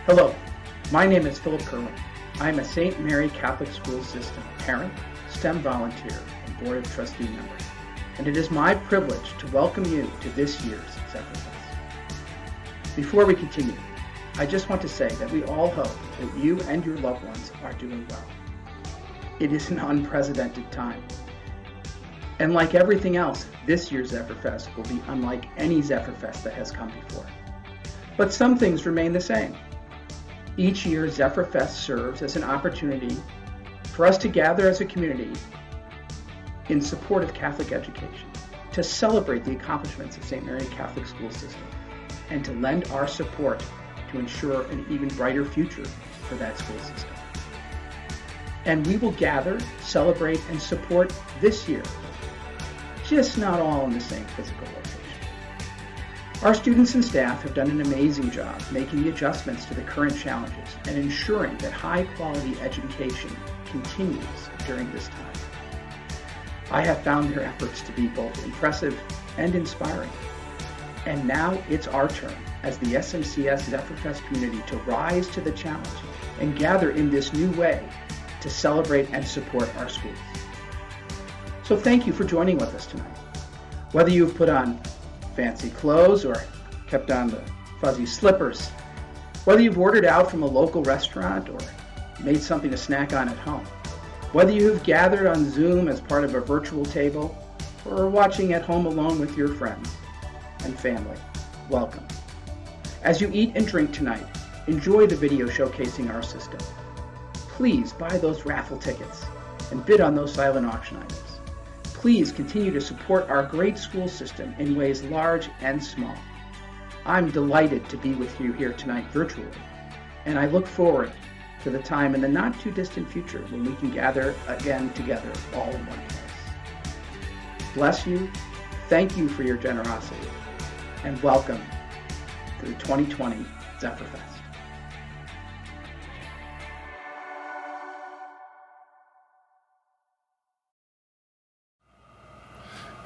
Hello, my name is Philip Kerwin. I am a St. Mary Catholic School System parent, STEM volunteer, and Board of Trustee member. And it is my privilege to welcome you to this year's Zephyrfest. Before we continue, I just want to say that we all hope that you and your loved ones are doing well. It is an unprecedented time. And like everything else, this year's Zephyrfest will be unlike any Zephyrfest that has come before. But some things remain the same. Each year, Zephyrfest serves as an opportunity for us to gather as a community in support of Catholic education, to celebrate the accomplishments of St. Mary Catholic School System, and to lend our support to ensure an even brighter future for that school system. And we will gather, celebrate, and support this year, just not all in the same physical location. Our students and staff have done an amazing job making the adjustments to the current challenges and ensuring that high-quality education continues during this time. I have found their efforts to be both impressive and inspiring. And now it's our turn as the SMCS Zephyrfest community to rise to the challenge and gather in this new way to celebrate and support our schools. So thank you for joining with us tonight. Whether you've put on fancy clothes or kept on the fuzzy slippers, whether you've ordered out from a local restaurant or made something to snack on at home, whether you have gathered on Zoom as part of a virtual table or are watching at home alone with your friends and family, welcome. As you eat and drink tonight, enjoy the video showcasing our system. Please buy those raffle tickets and bid on those silent auction items. Please continue to support our great school system in ways large and small. I'm delighted to be with you here tonight virtually, and I look forward to the time in the not too distant future when we can gather again together all in one place. Bless you, thank you for your generosity, and welcome to the 2020 Zephyrfest.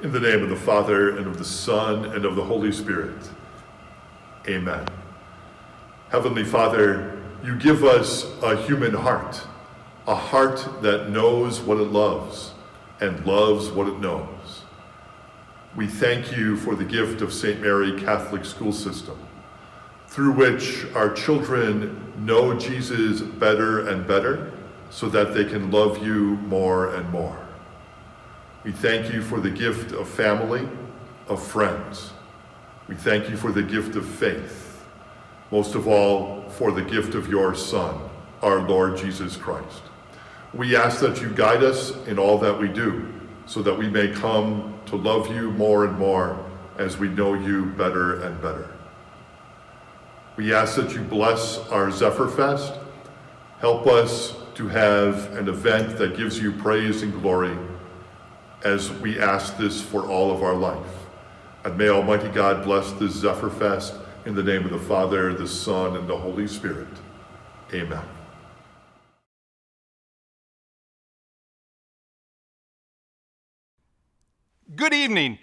In the name of the Father, and of the Son, and of the Holy Spirit. Amen. Heavenly Father, you give us a human heart, a heart that knows what it loves and loves what it knows. We thank you for the gift of St. Mary Catholic School System, through which our children know Jesus better and better so that they can love you more and more. We thank you for the gift of family, of friends. We thank you for the gift of faith. Most of all, for the gift of your Son, our Lord Jesus Christ. We ask that you guide us in all that we do, so that we may come to love you more and more as we know you better and better. We ask that you bless our Zephyrfest. Help us to have an event that gives you praise and glory, as we ask this for all of our life. And may Almighty God bless this Zephyrfest in the name of the Father, the Son, and the Holy Spirit. Amen. Good evening,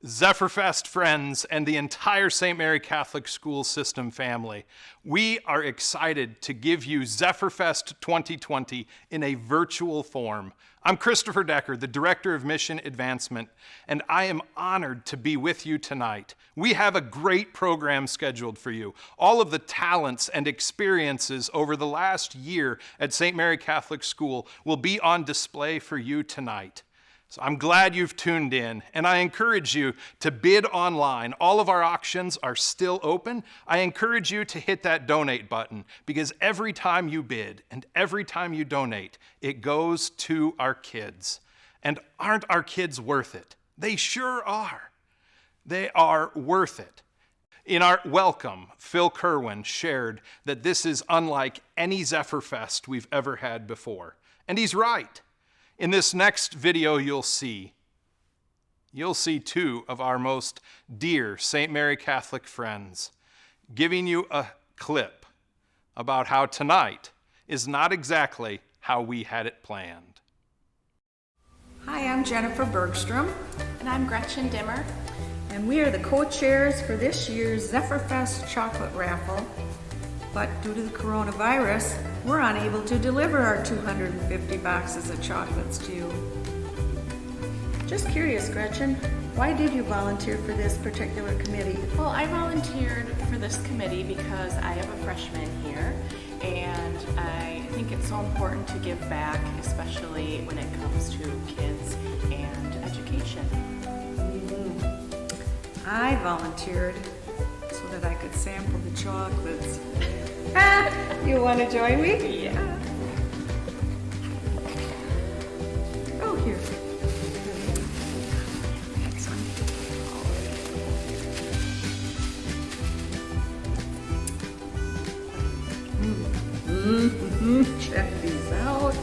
Zephyrfest friends and the entire St. Mary Catholic School System family. We are excited to give you Zephyrfest 2020 in a virtual form. I'm Christopher Decker, the Director of Mission Advancement, and I am honored to be with you tonight. We have a great program scheduled for you. All of the talents and experiences over the last year at St. Mary Catholic School will be on display for you tonight. So I'm glad you've tuned in, and I encourage you to bid online. All of our auctions are still open. I encourage you to hit that donate button, because every time you bid and every time you donate, it goes to our kids. And aren't our kids worth it? They sure are. They are worth it. In our welcome, Phil Kerwin shared that this is unlike any Zephyrfest we've ever had before. And he's right. In this next video you'll see two of our most dear St. Mary Catholic friends giving you a clip about how tonight is not exactly how we had it planned. Hi, I'm Jennifer Bergstrom. And I'm Gretchen Dimmer. And we are the co-chairs for this year's Zephyrfest chocolate raffle. But due to the coronavirus, we're unable to deliver our 250 boxes of chocolates to you. Just curious, Gretchen, why did you volunteer for this particular committee? Well, I volunteered for this committee because I have a freshman here, and I think it's so important to give back, especially when it comes to kids and education. I volunteered so that I could sample the chocolates. You want to join me? Yeah. Oh, here. Next one. Check these out.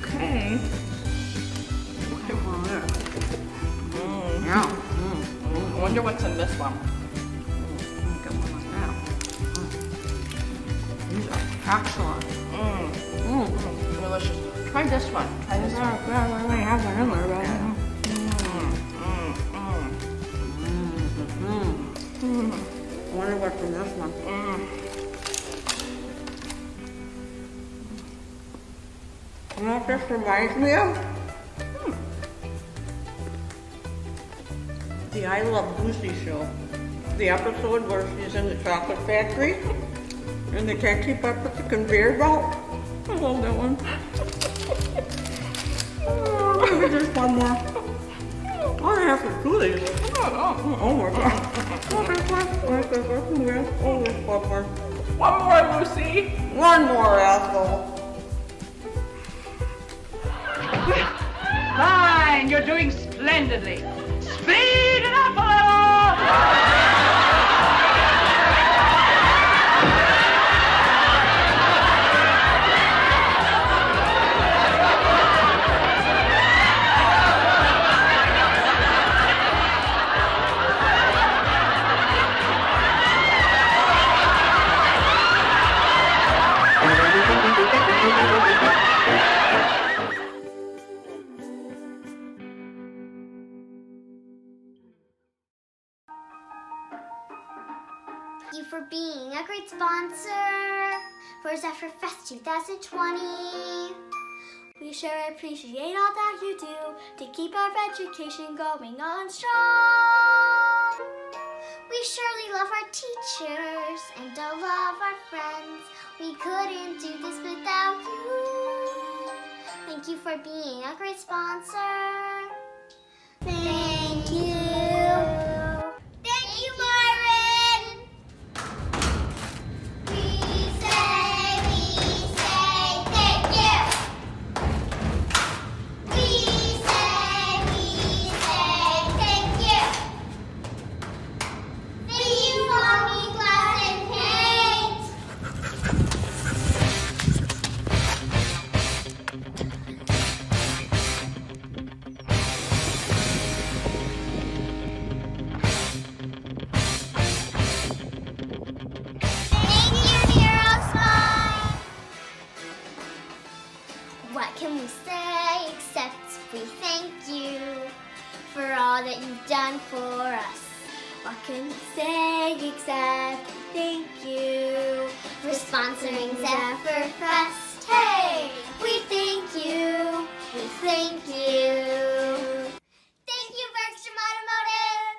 Okay. Yeah. I wonder what's in this one. Got one like that. These are excellent. Delicious. Try this one. Try this one. I have one in there right now. I wonder what's in this one. You know what this reminds me of? The I Love Lucy show. The episode where she's in the chocolate factory and they can't keep up with the conveyor belt. I love that one. Maybe just one more. I have to do these. Oh my god. One more, Lucy. One more, asshole. Fine, you're doing splendidly. Speed it up a little! Thank you for being a great sponsor for Zephyrfest 2020. We sure appreciate all that you do to keep our education going on strong. We surely love our teachers and love our friends. We couldn't do this without you. Thank you for being a great sponsor. Thank you. Thank you, Myron. We say thank you. We say thank you. Thank you, Mommy, Glass, and Paint. Thank you, Neurosmile. What can we say except we thank you for all that you've done for us? What can we say except thank you for sponsoring Zephyrfest? Hey, we thank you. We thank you. Thank you, Bergstrom Automotive.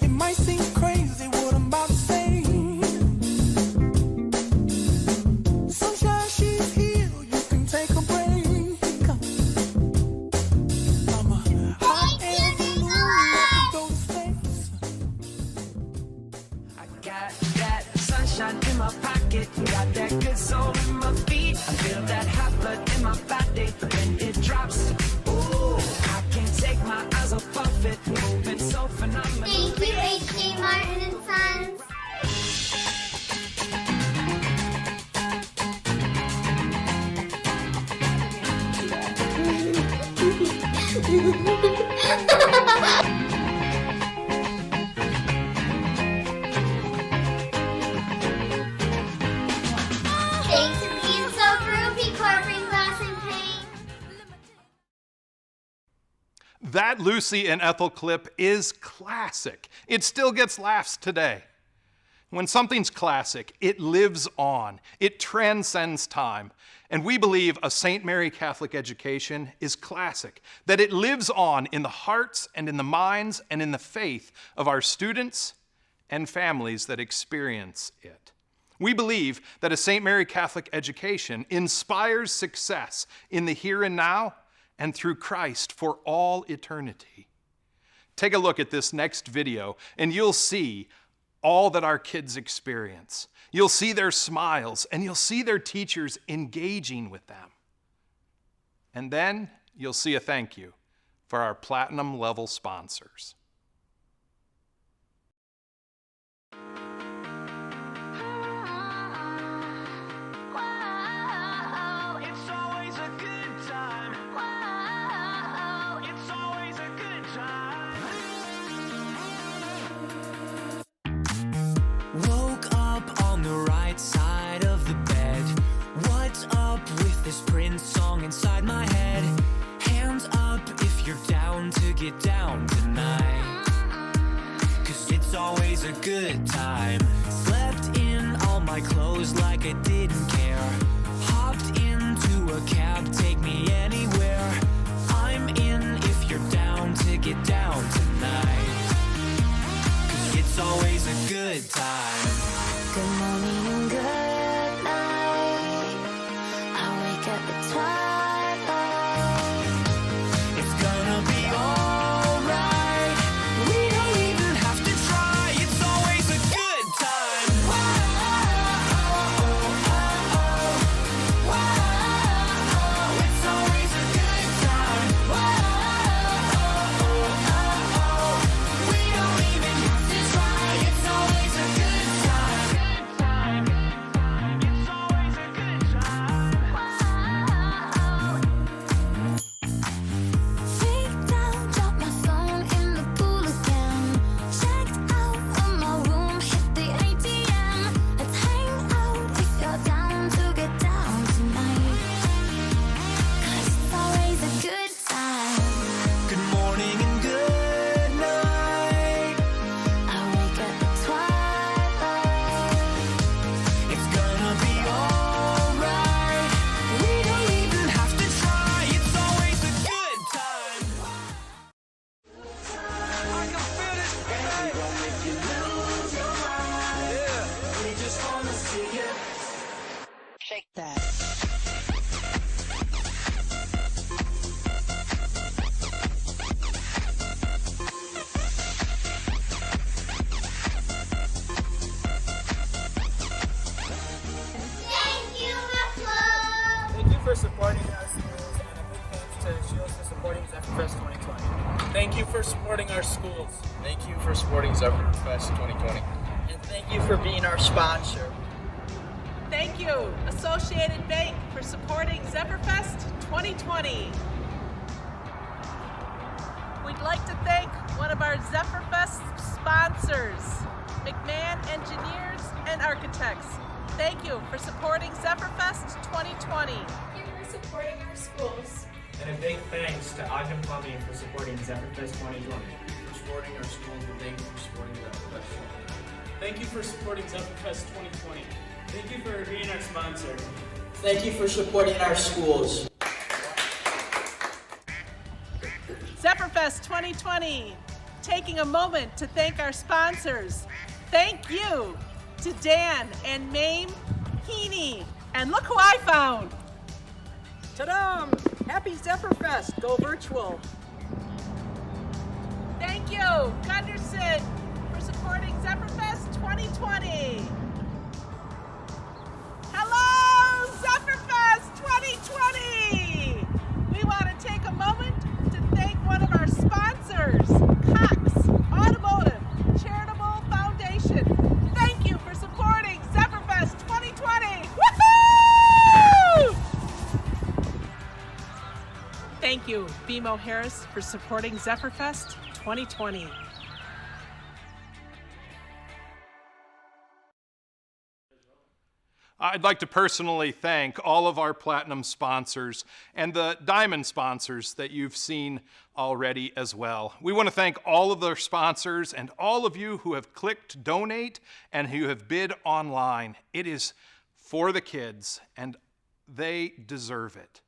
It might seem crazy what I'm about to say. Sunshine, she's here. You can take a break. I'm a hot air balloon. Go to space. I got that sunshine in my pocket. Got that good soul in my feet. I feel that hot blood in my body when it drops. Ooh, I can't take my eyes off of it. Moving so phenomenal. Thank you, H.G. Martin and Sons. Thanks for being so groovy, Corbin, Glass, and Paint. That Lucy and Ethel clip is classic. It still gets laughs today. When something's classic, it lives on. It transcends time. And we believe a St. Mary Catholic education is classic, that it lives on in the hearts and in the minds and in the faith of our students and families that experience it. We believe that a St. Mary Catholic education inspires success in the here and now and through Christ for all eternity. Take a look at this next video and you'll see all that our kids experience. You'll see their smiles and you'll see their teachers engaging with them. And then you'll see a thank you for our platinum level sponsors. Woke up on the right side of the bed. What's up with this Prince song inside my head? Hands up if you're down to get down tonight. 'Cause it's always a good time. Slept in all my clothes like I didn't care. Hopped into a cab, take me anywhere. I'm in if you're down to get down tonight. It's always a good time. Good morning and good night. I wake up at twilight. It's gonna be alright. We don't even have to try. It's always a good time. It's always a good time. We don't even have to try. It's always a good time. It's always a good time. Freaked out, dropped my phone in the pool again. Checked out of my room, hit the ATM. Let's hang out if you're down to get down tonight. 'Cause it's always a good time. Good morning and good night. I wake up at twilight. It's gonna be alright. We don't even have to try. It's always a good time. I can feel it, baby. We gon' make you lose your mind. Yeah. We just wanna see you. Shake that. Thank you, McClure. Thank you for supporting our schools, and a big thanks to Shields for supporting Zephyrfest 2020. Thank you for supporting our schools. Thank you for supporting Zephyrfest 2020. And thank you for being our sponsor. Thank you, Associated Bank, for supporting Zephyrfest 2020. We'd like to thank one of our Zephyrfest sponsors, McMahon Engineers and Architects. Thank you for supporting Zephyrfest 2020. Thank you for supporting our schools. And a big thanks to Ogden Plumbing for supporting Zephyrfest 2020. For supporting our schools, and thank you for supporting Zephyrfest 2020. Thank you for supporting Zephyrfest 2020. Thank you for being our sponsor. Thank you for supporting our schools. Zephyrfest 2020, taking a moment to thank our sponsors. Thank you to Dan and Mame Heaney. And look who I found. Ta-da! Happy Zephyrfest! Go virtual. Thank you, Gunderson, for supporting Zephyrfest 2020. Hello, Zephyrfest 2020! We want to take a moment to thank one of our sponsors, Cox Automotive Charitable Foundation. Thank you for supporting Zephyrfest 2020. Woohoo! Thank you, BMO Harris, for supporting Zephyrfest 2020. I'd like to personally thank all of our platinum sponsors and the diamond sponsors that you've seen already as well. We want to thank all of their sponsors and all of you who have clicked donate and who have bid online. It is for the kids, and they deserve it.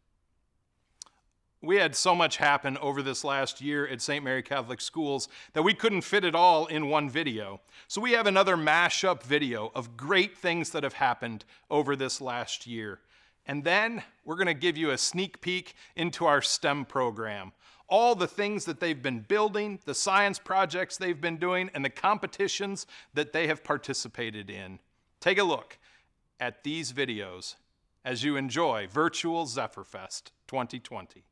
We had so much happen over this last year at St. Mary Catholic Schools that we couldn't fit it all in one video. So we have another mashup video of great things that have happened over this last year. And then we're going to give you a sneak peek into our STEM program. All the things that they've been building, the science projects they've been doing, and the competitions that they have participated in. Take a look at these videos as you enjoy Virtual Zephyrfest 2020.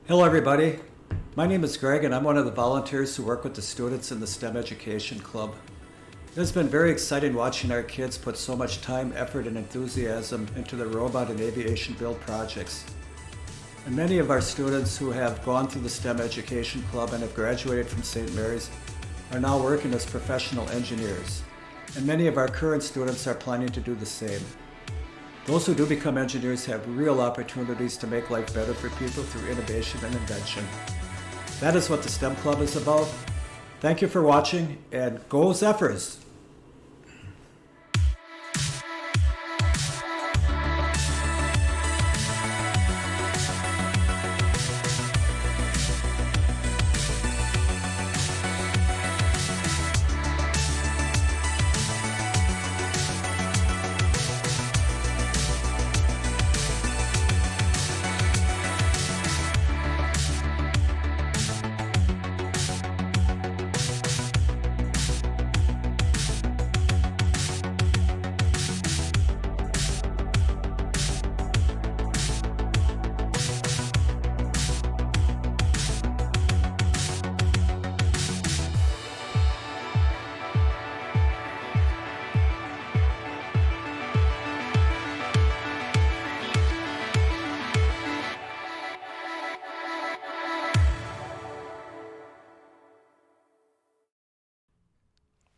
Hello everybody, my name is Greg and I'm one of the volunteers who work with the students in the STEM Education Club. It has been very exciting watching our kids put so much time, effort, and enthusiasm into the robot and aviation build projects. And many of our students who have gone through the STEM Education Club and have graduated from St. Mary's are now working as professional engineers. And many of our current students are planning to do the same. Those who do become engineers have real opportunities to make life better for people through innovation and invention. That is what the STEM Club is about. Thank you for watching, and go Zephyrs!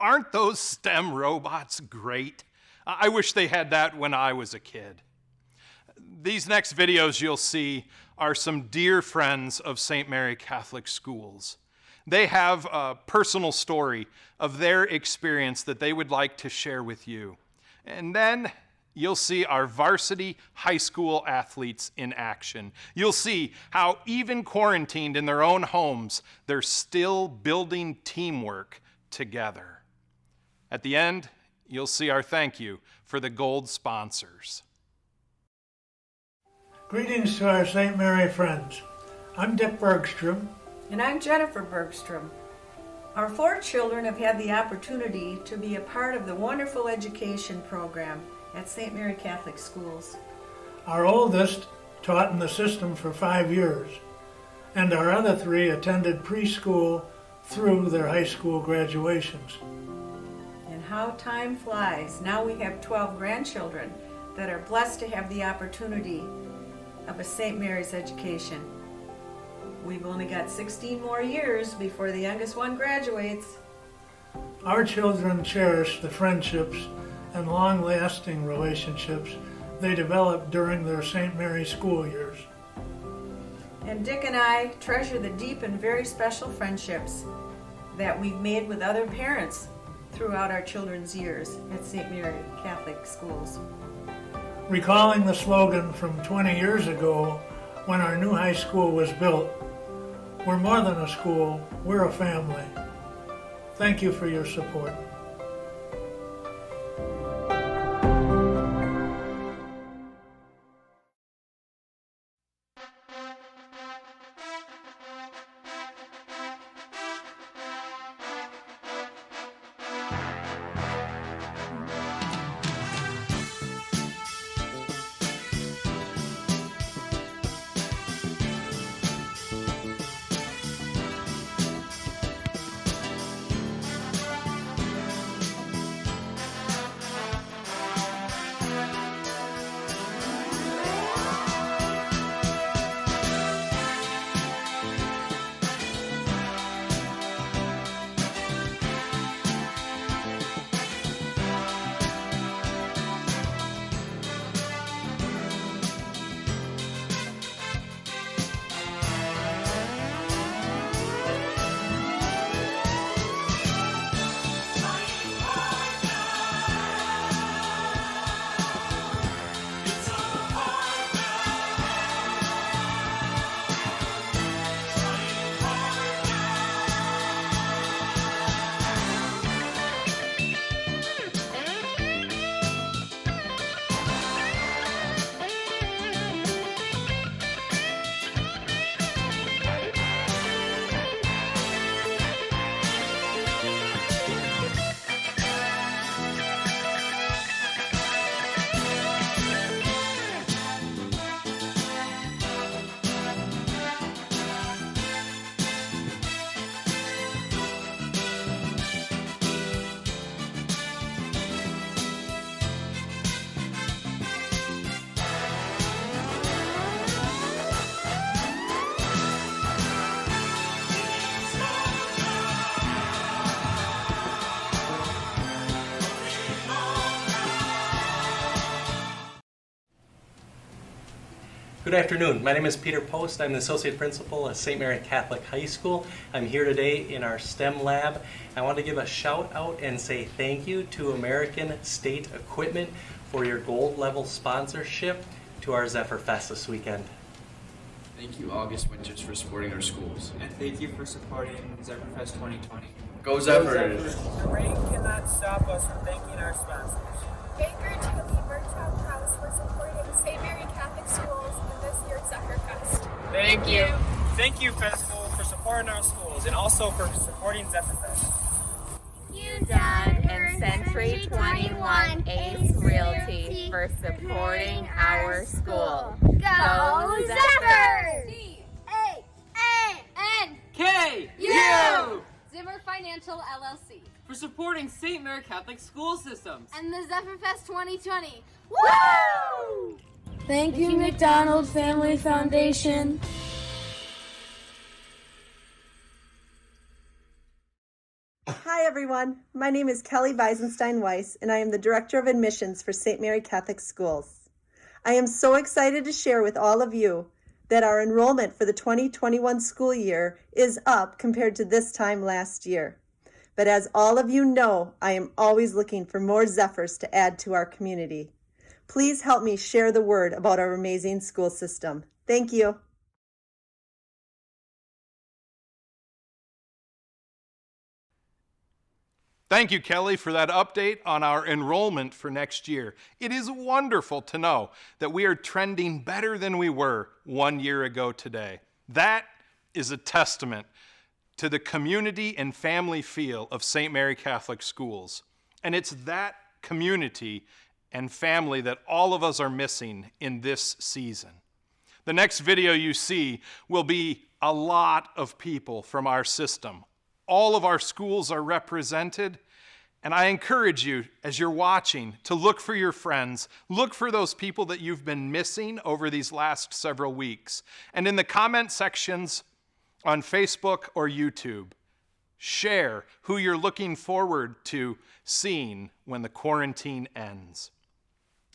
Aren't those STEM robots great? I wish they had that when I was a kid. These next videos you'll see are some dear friends of St. Mary Catholic Schools. They have a personal story of their experience that they would like to share with you. And then you'll see our varsity high school athletes in action. You'll see how even quarantined in their own homes, they're still building teamwork together. At the end, you'll see our thank you for the gold sponsors. Greetings to our St. Mary friends. I'm Dick Bergstrom. And I'm Jennifer Bergstrom. Our 4 children have had the opportunity to be a part of the wonderful education program at St. Mary Catholic Schools. Our oldest taught in the system for 5 years, and our other 3 attended preschool through their high school graduations. And how time flies. Now we have 12 grandchildren that are blessed to have the opportunity of a St. Mary's education. We've only got 16 more years before the youngest one graduates. Our children cherish the friendships and long-lasting relationships they developed during their St. Mary's school years. And Dick and I treasure the deep and very special friendships that we've made with other parents throughout our children's years at St. Mary Catholic Schools. Recalling the slogan from 20 years ago when our new high school was built, "We're more than a school, we're a family." Thank you for your support. Good afternoon. My name is Peter Post. I'm the Associate Principal at St. Mary Catholic High School. I'm here today in our STEM lab. I want to give a shout out and say thank you to American State Equipment for your gold level sponsorship to our Zephyrfest this weekend. Thank you, August Winters, for supporting our schools. And thank you for supporting Zephyrfest 2020. Go Zephyrs! The rain cannot stop us from thanking our sponsors. Baker Tilly Bertrand House for supporting St. Mary Catholic Schools in this year's Zephyrfest. Thank you. Thank you, Festival, for supporting our schools and also for supporting Zephyrfest. UDON and Century 21 Ace Realty for supporting our school. Go Zephyrs! Z-A-N-N-K-U! Zimmer Financial LLC For supporting St. Mary Catholic School Systems. and the Zephyrfest 2020. Woo! Thank you, McDonald Family Foundation. Hi everyone, my name is Kelly Weisenstein-Weiss and I am the Director of Admissions for St. Mary Catholic Schools. I am so excited to share with all of you that our enrollment for the 2021 school year is up compared to this time last year. But as all of you know, I am always looking for more Zephyrs to add to our community. Please help me share the word about our amazing school system. Thank you. Thank you, Kelly, for that update on our enrollment for next year. It is wonderful to know that we are trending better than we were 1 year ago today. That is a testament to the community and family feel of St. Mary Catholic Schools. And it's that community and family that all of us are missing in this season. The next video you see will be a lot of people from our system. All of our schools are represented, and I encourage you, as you're watching, to look for your friends, look for those people that you've been missing over these last several weeks. And in the comment sections on Facebook or YouTube, share who you're looking forward to seeing when the quarantine ends.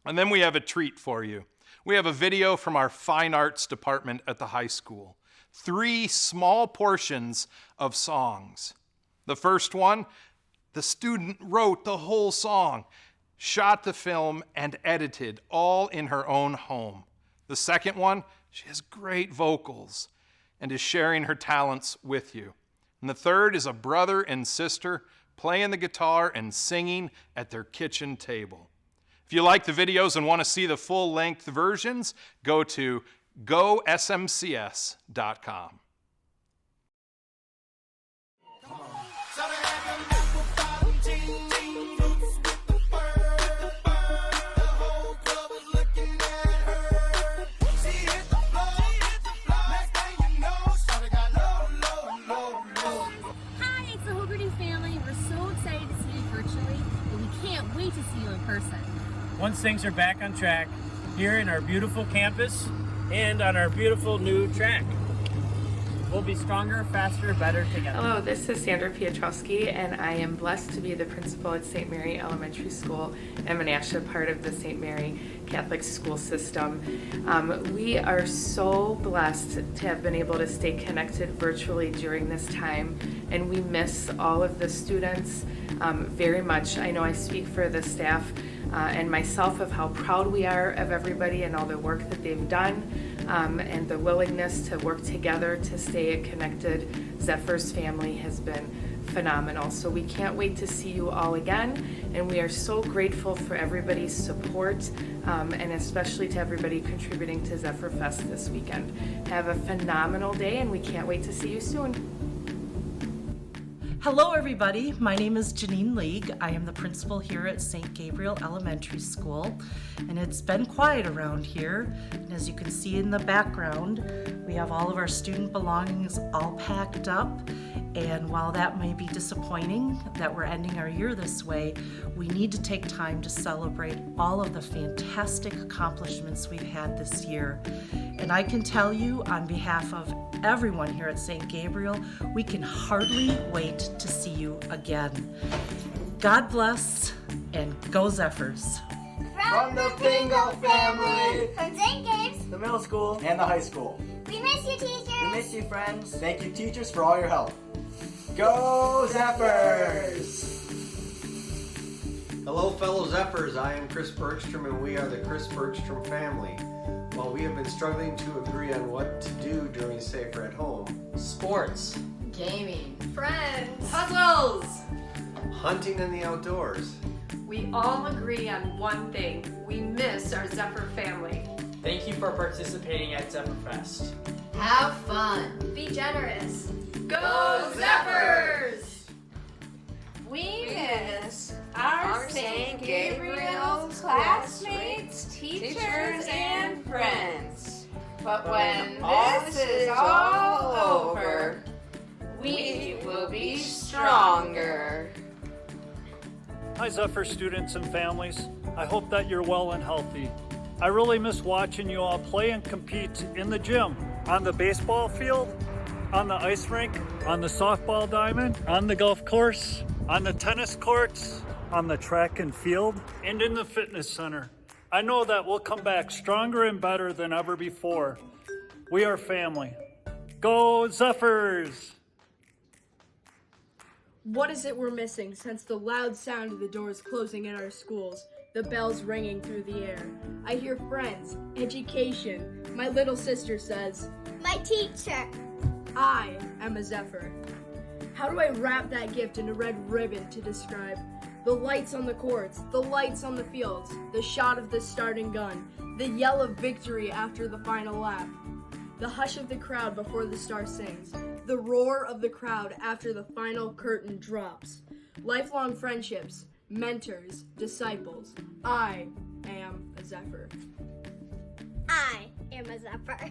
And then we have a treat for you. We have a video from our fine arts department at the high school. 3 small portions of songs. The first one, the student wrote the whole song, shot the film, and edited all in her own home. The second one, she has great vocals and is sharing her talents with you. And the third is a brother and sister playing the guitar and singing at their kitchen table. If you like the videos and want to see the full-length versions, go to gosmcs.com. Once things are back on track here in our beautiful campus and on our beautiful new track, we'll be stronger, faster, better together. Hello, this is Sandra Piotrowski, and I am blessed to be the principal at St. Mary Elementary School in Menasha, part of the St. Mary Catholic School System. We are so blessed to have been able to stay connected virtually during this time, and we miss all of the students very much. I know I speak for the staff and myself of how proud we are of everybody and all the work that they've done, and the willingness to work together to stay connected. Zephyr's family has been phenomenal. So we can't wait to see you all again, and we are so grateful for everybody's support, and especially to everybody contributing to Zephyrfest this weekend. Have a phenomenal day, and we can't wait to see you soon. Hello everybody, my name is Janine League. I am the principal here at St. Gabriel Elementary School, and it's been quiet around here. And as you can see in the background, we have all of our student belongings all packed up. And while that may be disappointing that we're ending our year this way, we need to take time to celebrate all of the fantastic accomplishments we've had this year. And I can tell you on behalf of everyone here at St. Gabriel, we can hardly wait to see you again. God bless, and go Zephyrs. From the Bingo family! From St. Gabe's, The middle school, and the high school. we miss you, teachers! We miss you, friends. Thank you, teachers, for all your help. Go Zephyrs! Hello, fellow Zephyrs. I am Chris Bergstrom, and we are the Chris Bergstrom family. While we have been struggling to agree on what to do during Safer at Home, Sports, Gaming, friends, puzzles, hunting in the outdoors, we all agree on one thing. We miss our Zephyr family. thank you for participating at Zephyrfest. Have fun. Be generous. Go Zephyrs! We miss our St. Gabriel's classmates, teachers, and friends. But when this is all over, we will be stronger. Hi Zephyr students and families. I hope that you're well and healthy. I really miss watching you all play and compete in the gym, on the baseball field, on the ice rink, on the softball diamond, on the golf course, on the tennis courts, on the track and field, and in the fitness center. I know that we'll come back stronger and better than ever before. We are family. Go Zephyrs! What is it we're missing since the loud sound of the doors closing in our schools, the bells ringing through the air? I hear friends, education. My little sister says, My teacher. I am a Zephyr. How do I wrap that gift in a red ribbon to describe the lights on the courts, the lights on the fields, the shot of the starting gun, the yell of victory after the final lap? the hush of the crowd before the star sings, the roar of the crowd after the final curtain drops, lifelong friendships, mentors, disciples. I am a Zephyr. I am a Zephyr.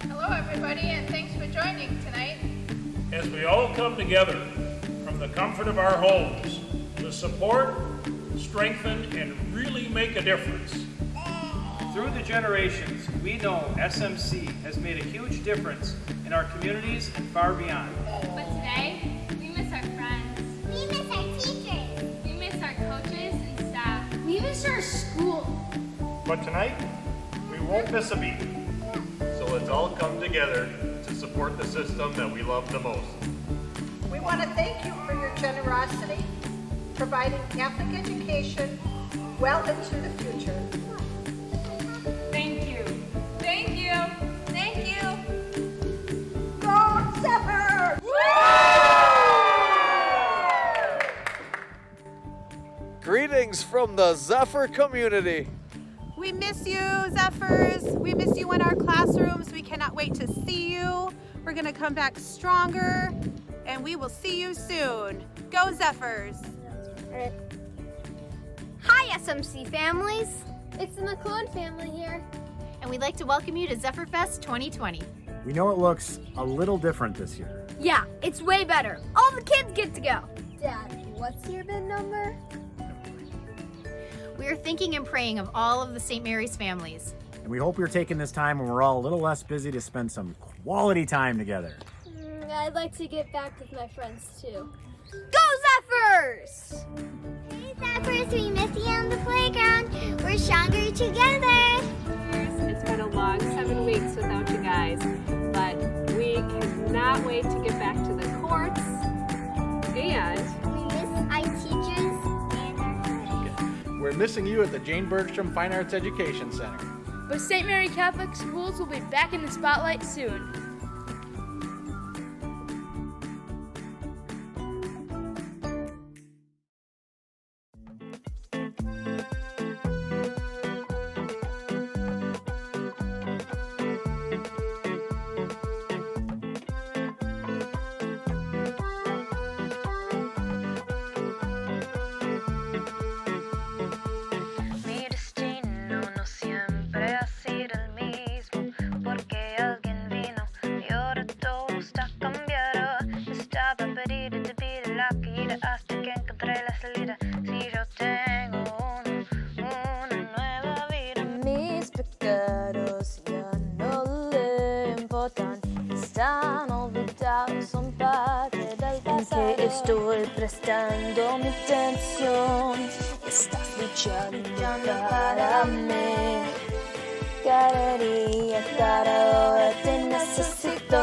Hello, everybody, and thanks for joining tonight. As we all come together from the comfort of our homes to support, strengthen, and really make a difference. Through the generations, we know SMC has made a huge difference in our communities and far beyond. But today, we miss our friends. We miss our teachers. We miss our coaches and staff. We miss our school. But tonight, we won't miss a beat. So let's all come together to support the system that we love the most. We want to thank you for your generosity, providing Catholic education well into the future. Thank you. Thank you. Thank you. Go Zephyr! Greetings from the Zephyr community. We miss you, Zephyrs. We miss you in our classrooms. We cannot wait to see you. We're going to come back stronger, and we will see you soon. Go Zephyrs! Hi, SMC families. It's the McClone family here. And we'd like to welcome you to Zephyrfest 2020. We know it looks a little different this year. Yeah, it's way better. All the kids get to go. Dad, what's your bin number? We are thinking and praying of all of the St. Mary's families. And we hope you're taking this time when we're all a little less busy to spend some quality time together. I'd like to get back with my friends too. Go Zephyrs! Hey Zephyrs, we miss you on the playground. We're stronger together. It's been a long 7 weeks without you guys, but we cannot wait to get back to the courts. And we miss our teachers and our friends. We're missing you at the Jane Bergstrom Fine Arts Education Center. But St. Mary Catholic Schools will be back in the spotlight soon. Estoy prestando mi atención. Estás luchando para mí. Cada día, cada hora te necesito.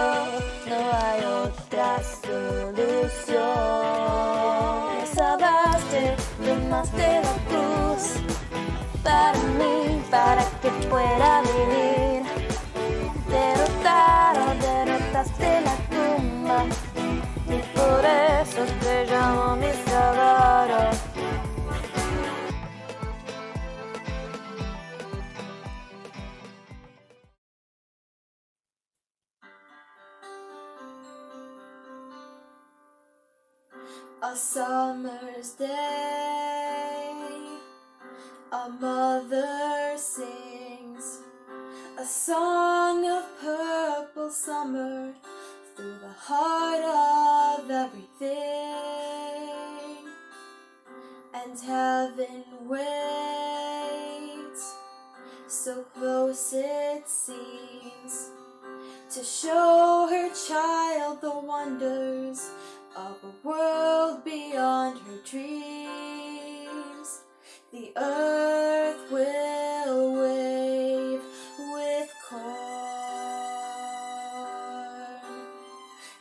No hay otra solución. Me salvaste, tomaste la cruz para mí, para que pueda vivir. Derrotaste la tumba. Y por eso te llamo mi Salvador. A summer's day, a mother sings a song of purple summer through the heart of everything, and heaven waits, so close it seems, to show her child the wonders of a world beyond her dreams. The earth will wave with corn.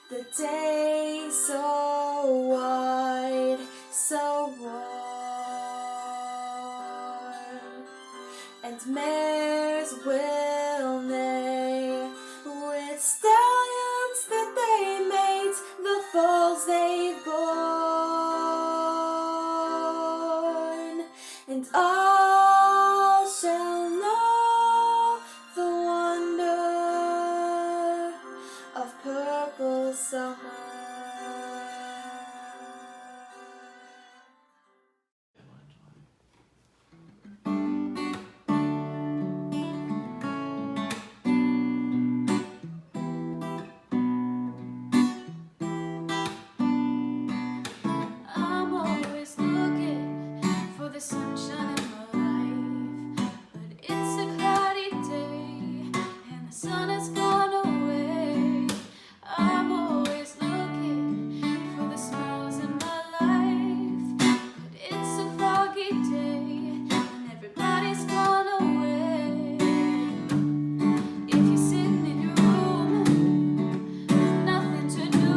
The day so wide, so warm, and mares will neigh with stallions that they mate the foals they've borne, and all shall know sun has gone away. I'm always looking for the smiles in my life, but it's a foggy day and everybody's gone away. If you're sitting in your room with nothing to do,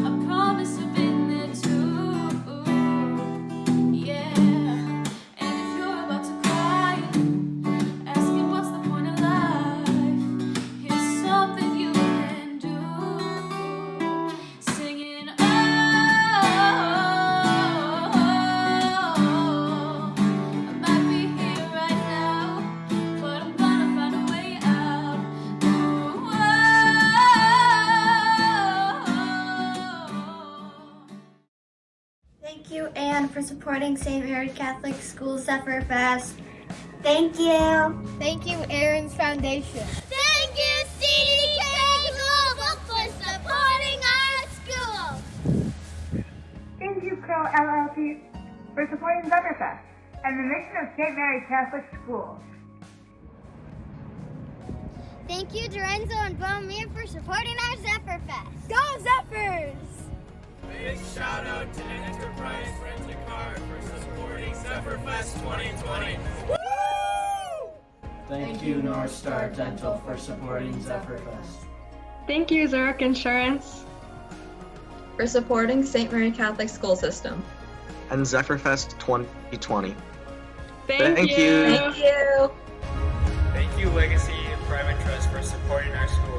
I promise I've been there too. Yeah. And if you're about to cry, asking what's the point of life, here's something you can do. Singing, oh, I might be here right now, but I'm gonna find a way out. Ooh, Thank you, Anne, for supporting St. Mary Catholic School Zephyrfest. Thank you. Thank you, Aaron's Foundation. Thank you, CDK Global, for supporting our school. Thank you, Crow LLC, for supporting Zephyrfest and the mission of St. Mary Catholic Schools. Thank you, Dorenzo and Bomir, for supporting our Zephyrfest. Go Zephyrs! Big shout out to Enterprise Rent-A-Car for supporting Zephyrfest 2020. Thank you, North Star Dental, for supporting Zephyrfest. Thank you, Zurich Insurance, for supporting St. Mary Catholic School System. And Zephyrfest 2020. Thank you. Thank you. Thank you, Legacy and Private Trust, for supporting our schools.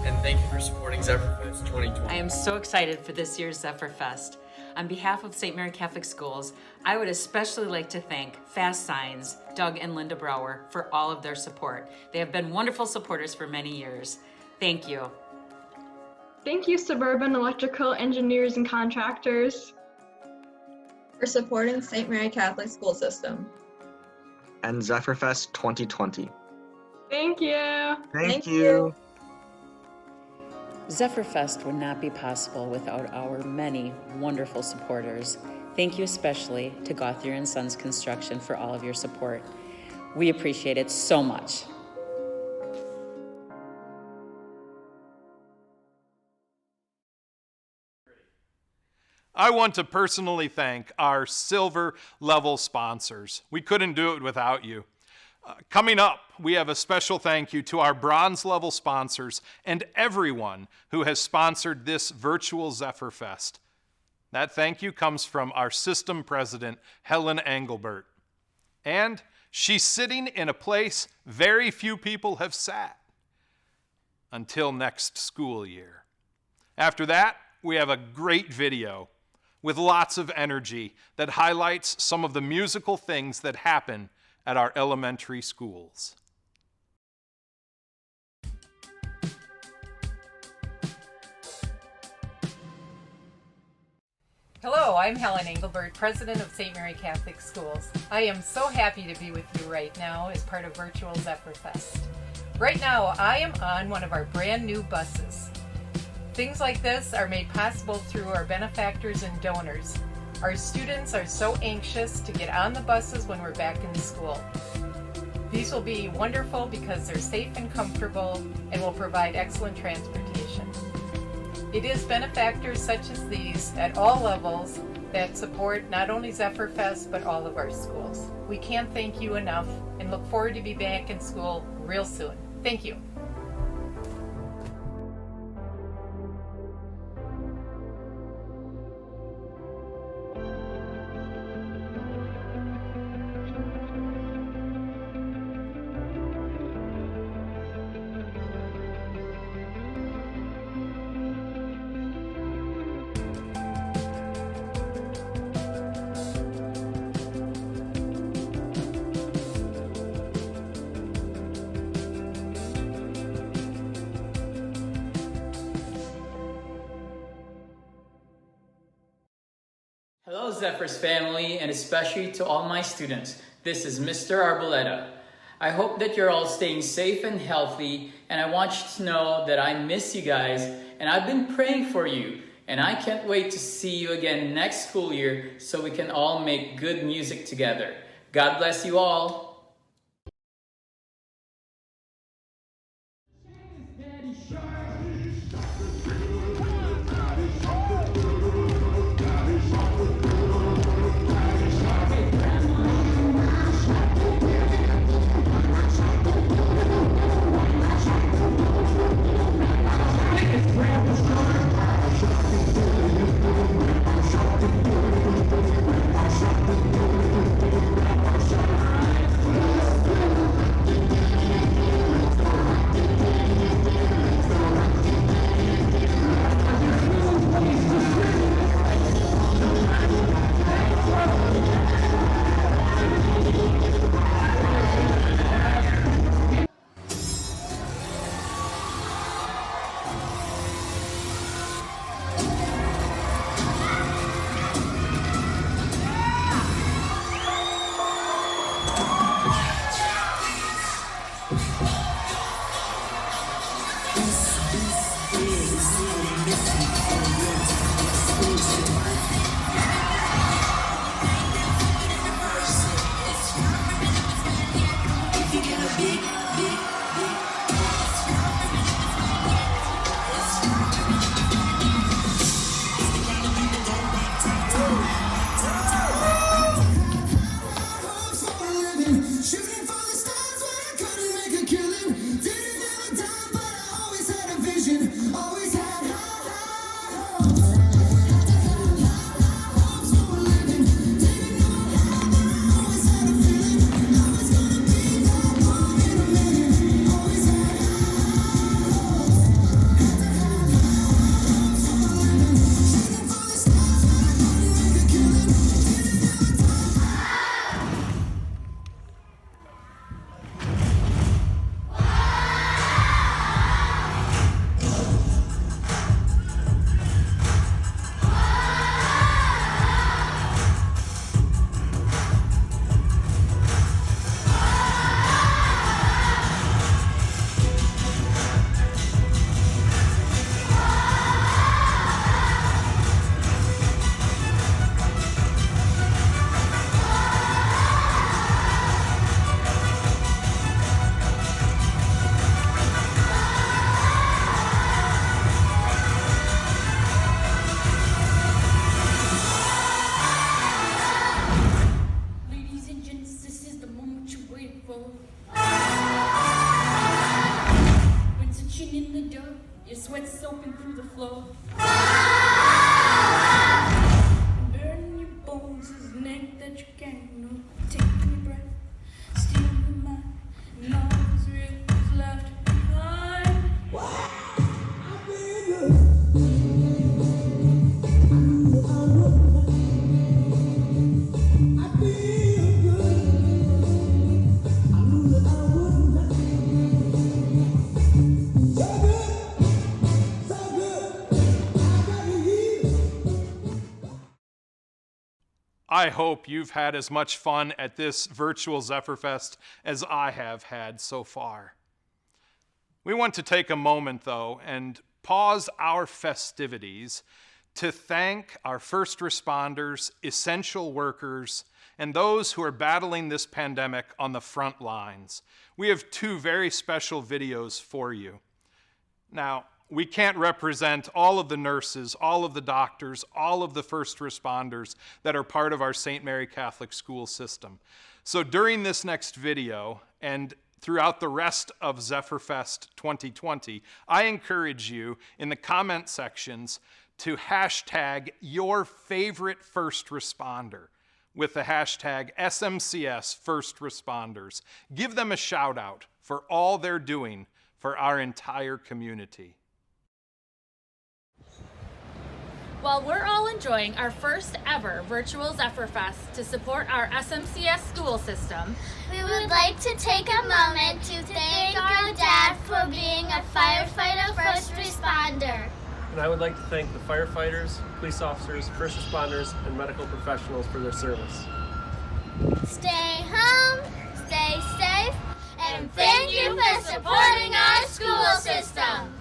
And thank you for supporting Zephyrfest 2020. I am so excited for this year's Zephyrfest. On behalf of St. Mary Catholic Schools, I would especially like to thank Fast Signs, Doug and Linda Brower, for all of their support. They have been wonderful supporters for many years. Thank you. Thank you, Suburban Electrical Engineers and Contractors, for supporting St. Mary Catholic School System. And Zephyrfest 2020. Thank you. Thank you. Zephyrfest would not be possible without our many wonderful supporters. Thank you especially to Gauthier & Sons Construction for all of your support. We appreciate it so much. I want to personally thank our silver level sponsors. We couldn't do it without you. Coming up, we have a special thank you to our bronze level sponsors and everyone who has sponsored this virtual Zephyrfest. That thank you comes from our system president, Helen Engelbert. And she's sitting in a place very few people have sat until next school year. After that, we have a great video with lots of energy that highlights some of the musical things that happen at our elementary schools. Hello, I'm Helen Engelbert, President of St. Mary Catholic Schools. I am so happy to be with you right now as part of Virtual Zephyrfest. Right now, I am on one of our brand new buses. Things like this are made possible through our benefactors and donors. Our students are so anxious to get on the buses when we're back in school. These will be wonderful because they're safe and comfortable and will provide excellent transportation. It is benefactors such as these at all levels that support not only Zephyrfest but all of our schools. We can't thank you enough and look forward to be back in school real soon. Thank you. Hello Zephyrs family, and especially to all my students. This is Mr. Arboleta. I hope that you're all staying safe and healthy, and I want you to know that I miss you guys, and I've been praying for you, and I can't wait to see you again next school year so we can all make good music together. God bless you all. cold. When touching in the dirt, your sweat soaking through the floor. Burning your bones is an ache that you can't know. Taking your breath, stealing your mind, and all that's real is left behind. I hope you've had as much fun at this virtual Zephyrfest as I have had so far. We want to take a moment, though, and pause our festivities to thank our first responders, essential workers, and those who are battling this pandemic on the front lines. We have two very special videos for you. Now, we can't represent all of the nurses, all of the doctors, all of the first responders that are part of our St. Mary Catholic school system. So during this next video and throughout the rest of Zephyrfest 2020, I encourage you in the comment sections to hashtag your favorite first responder with the hashtag SMCS First Responders. Give them a shout out for all they're doing for our entire community. While we're all enjoying our first ever virtual Zephyrfest to support our SMCS school system, we would like to take a moment to thank our dad for being a firefighter first responder. And I would like to thank the firefighters, police officers, first responders, and medical professionals for their service. Stay home, stay safe, and thank you for supporting our school system.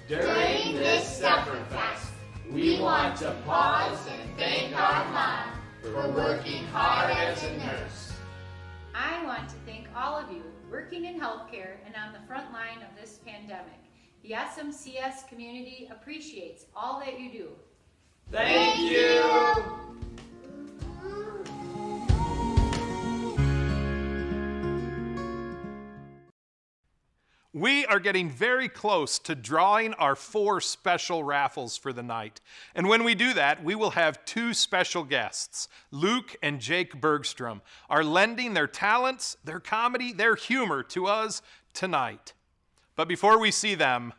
During this Zephyrfest, we want to pause and thank our mom for working hard as a nurse. I want to thank all of you working in healthcare and on the front line of this pandemic. The SMCS community appreciates all that you do. Thank you! We are getting very close to drawing our 4 special raffles for the night. And when we do that, we will have 2 special guests. Luke and Jake Bergstrom are lending their talents, their comedy, their humor to us tonight. But before we see them,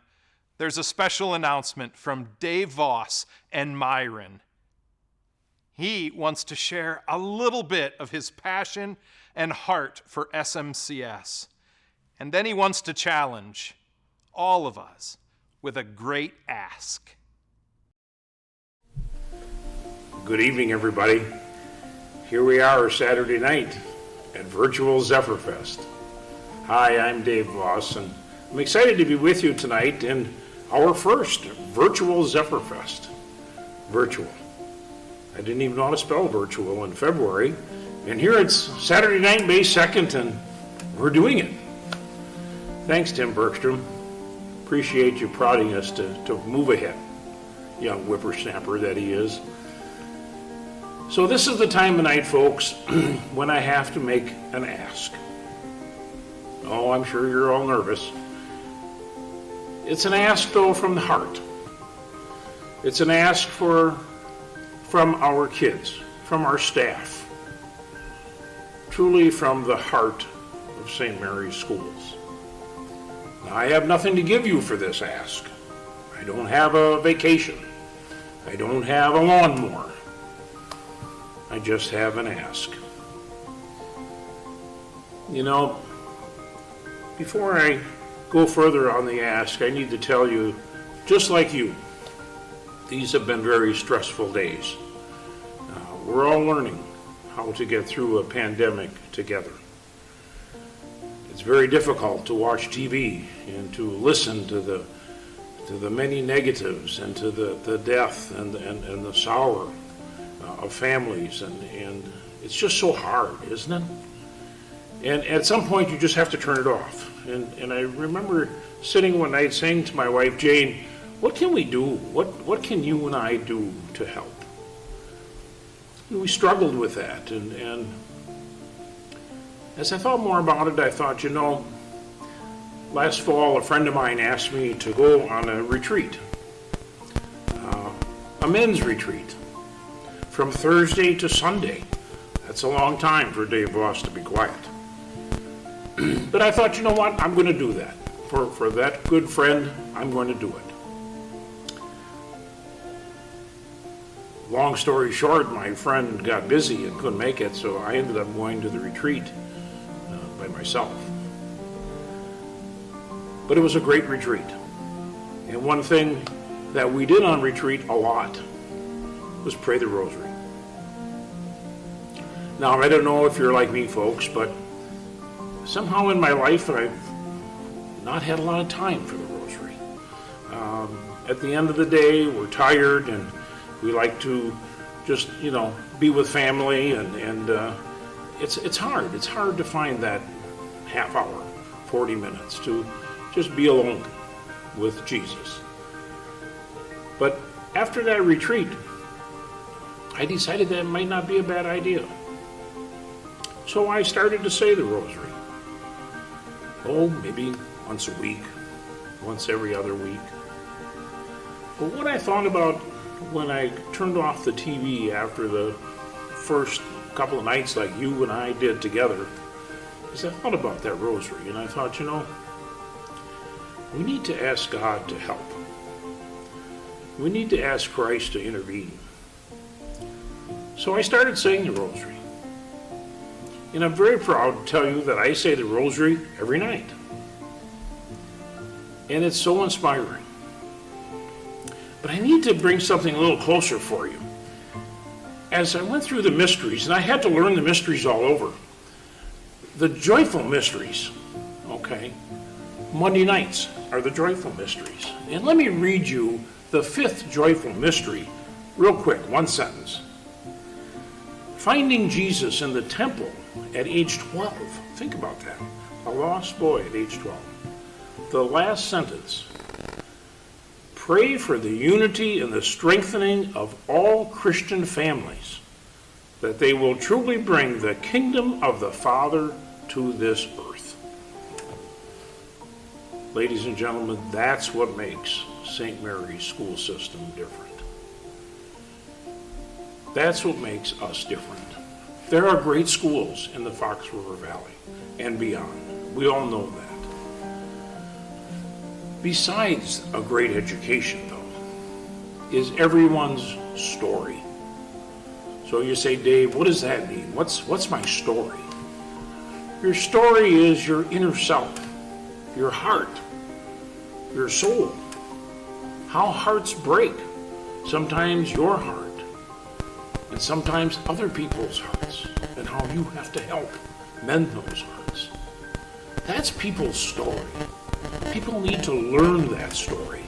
there's a special announcement from Dave Voss and Myron. He wants to share a little bit of his passion and heart for SMCS. And then he wants to challenge all of us with a great ask. Good evening, everybody. Here we are Saturday night at Virtual Zephyrfest. Hi, I'm Dave Voss, and I'm excited to be with you tonight in our first Virtual Zephyrfest. Virtual. I didn't even know how to spell virtual in February, and here it's Saturday night, May 2nd, and we're doing it. Thanks, Tim Bergstrom. Appreciate you prodding us to move ahead, young whippersnapper that he is. So this is the time of night, folks, when I have to make an ask. Oh, I'm sure you're all nervous. It's an ask, though, from the heart. It's an ask from our kids, from our staff, truly from the heart of St. Mary's Schools. Now, I have nothing to give you for this ask. I don't have a vacation. I don't have a lawnmower. I just have an ask. You know, before I go further on the ask, I need to tell you, just like you, these have been very stressful days. We're all learning how to get through a pandemic together. It's very difficult to watch TV and to listen to the many negatives and to the death and the sorrow of families, and it's just so hard, isn't it? And at some point you just have to turn it off. And I remember sitting one night saying to my wife, Jane, what can we do? What can you and I do to help? And we struggled with that, and As I thought more about it, I thought, you know, last fall a friend of mine asked me to go on a retreat, a men's retreat, from Thursday to Sunday. That's a long time for Dave Voss to be quiet. But I thought, you know what, I'm going to do that. For that good friend, I'm going to do it. Long story short, my friend got busy and couldn't make it, so I ended up going to the retreat by myself. But it was a great retreat. And one thing that we did on retreat a lot was pray the rosary. Now, I don't know if you're like me, folks, but somehow in my life I've not had a lot of time for the rosary. At the end of the day, we're tired and we like to just, you know, be with family, and it's hard. It's hard to find that half hour, 40 minutes to just be alone with Jesus. But after that retreat, I decided that it might not be a bad idea. So I started to say the rosary. Oh, maybe once a week, once every other week. But what I thought about when I turned off the TV after the first couple of nights like you and I did together is I thought about that rosary, and I thought, you know, we need to ask God to help. We need to ask Christ to intervene. So I started saying the rosary. And I'm very proud to tell you that I say the rosary every night. And it's so inspiring. But I need to bring something a little closer for you. As I went through the mysteries, and I had to learn the mysteries all over, the joyful mysteries, okay, Monday nights are the joyful mysteries. And let me read you the fifth joyful mystery real quick, one sentence. Finding Jesus in the temple at age 12. Think about that. A lost boy at age 12. The last sentence. Pray for the unity and the strengthening of all Christian families, that they will truly bring the kingdom of the Father to this earth. Ladies and gentlemen, that's what makes St. Mary's school system different. That's what makes us different. There are great schools in the Fox River Valley and beyond. We all know that. Besides a great education, though, is everyone's story. So you say, Dave, what does that mean? What's my story? Your story is your inner self, your heart, your soul. How hearts break. Sometimes your heart, and sometimes other people's hearts, and how you have to help mend those hearts. That's people's story. People need to learn that story.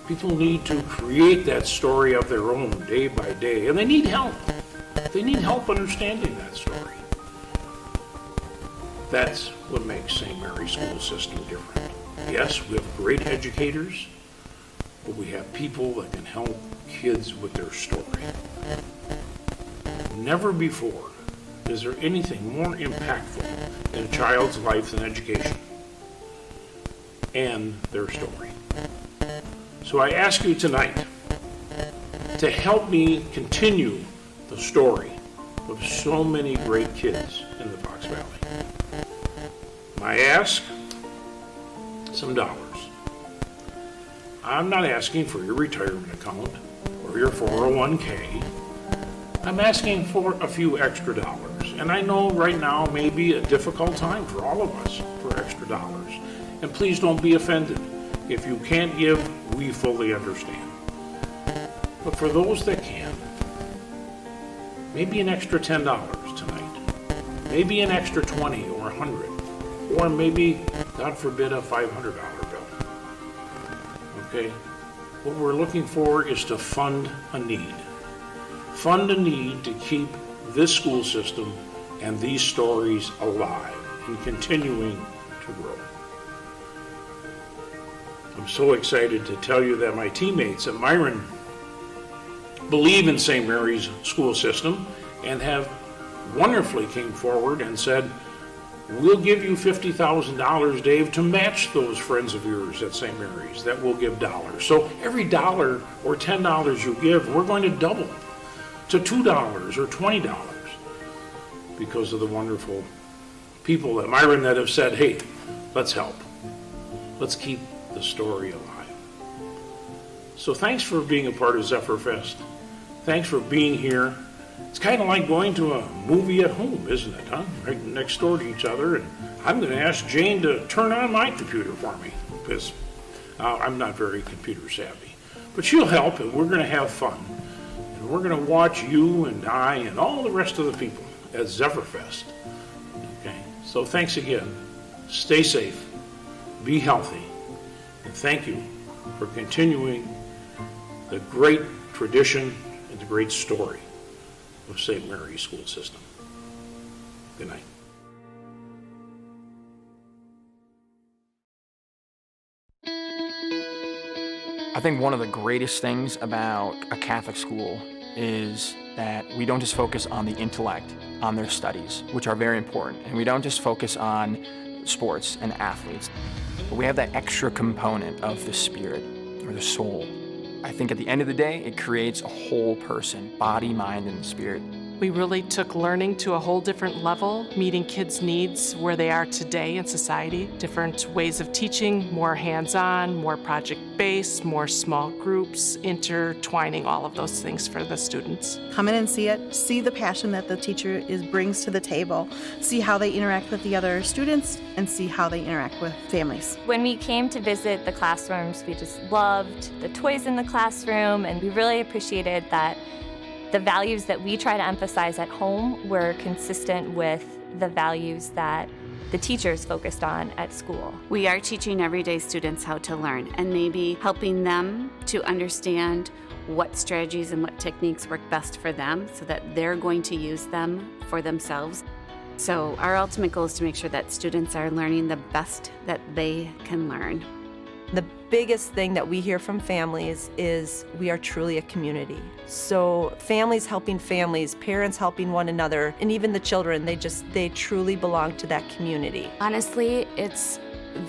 People need to create that story of their own day by day, and they need help. They need help understanding that story. That's what makes St. Mary's school system different. Yes, we have great educators, but we have people that can help kids with their story. Never before is there anything more impactful in a child's life than education and their story. So I ask you tonight to help me continue the story of so many great kids in the Fox Valley. My ask, some dollars. I'm not asking for your retirement account or your 401k. I'm asking for a few extra dollars. And I know right now may be a difficult time for all of us for extra dollars. And please don't be offended. If you can't give, we fully understand. But for those that can, maybe an extra $10 tonight. Maybe an extra 20 or 100. Or maybe, God forbid, a $500 bill. Okay? What we're looking for is to fund a need. Fund a need to keep this school system and these stories alive and continuing to grow. I'm so excited to tell you that my teammates at Myron believe in St. Mary's school system and have wonderfully came forward and said, we'll give you $50,000, Dave, to match those friends of yours at St. Mary's that will give dollars. So every $1 or $10 you give, we're going to double to $2 or $20 because of the wonderful people at Myron that have said, hey, let's help. Let's keep the story alive. So thanks for being a part of Zephyrfest. Thanks for being here. It's kind of like going to a movie at home, isn't it, huh? Right next door to each other. And I'm going to ask Jane to turn on my computer for me because I'm not very computer savvy. But she'll help, and we're going to have fun. And we're going to watch you and I and all the rest of the people at Zephyrfest. Okay, so thanks again. Stay safe. Be healthy. And thank you for continuing the great tradition and the great story of St. Mary's school system. Good night. I think one of the greatest things about a Catholic school is that we don't just focus on the intellect, on their studies, which are very important, and we don't just focus on sports and athletes, but we have that extra component of the spirit or the soul. I think at the end of the day, it creates a whole person, body, mind, and spirit. We really took learning to a whole different level, meeting kids' needs where they are today in society. Different ways of teaching, more hands-on, more project-based, more small groups, intertwining all of those things for the students. Come in and see it, see the passion that the teacher brings to the table, see how they interact with the other students, and see how they interact with families. When we came to visit the classrooms, we just loved the toys in the classroom, and we really appreciated that the values that we try to emphasize at home were consistent with the values that the teachers focused on at school. We are teaching everyday students how to learn and maybe helping them to understand what strategies and what techniques work best for them so that they're going to use them for themselves. So our ultimate goal is to make sure that students are learning the best that they can learn. The biggest thing that we hear from families is we are truly a community. So families helping families, parents helping one another, and even the children, they truly belong to that community. Honestly, it's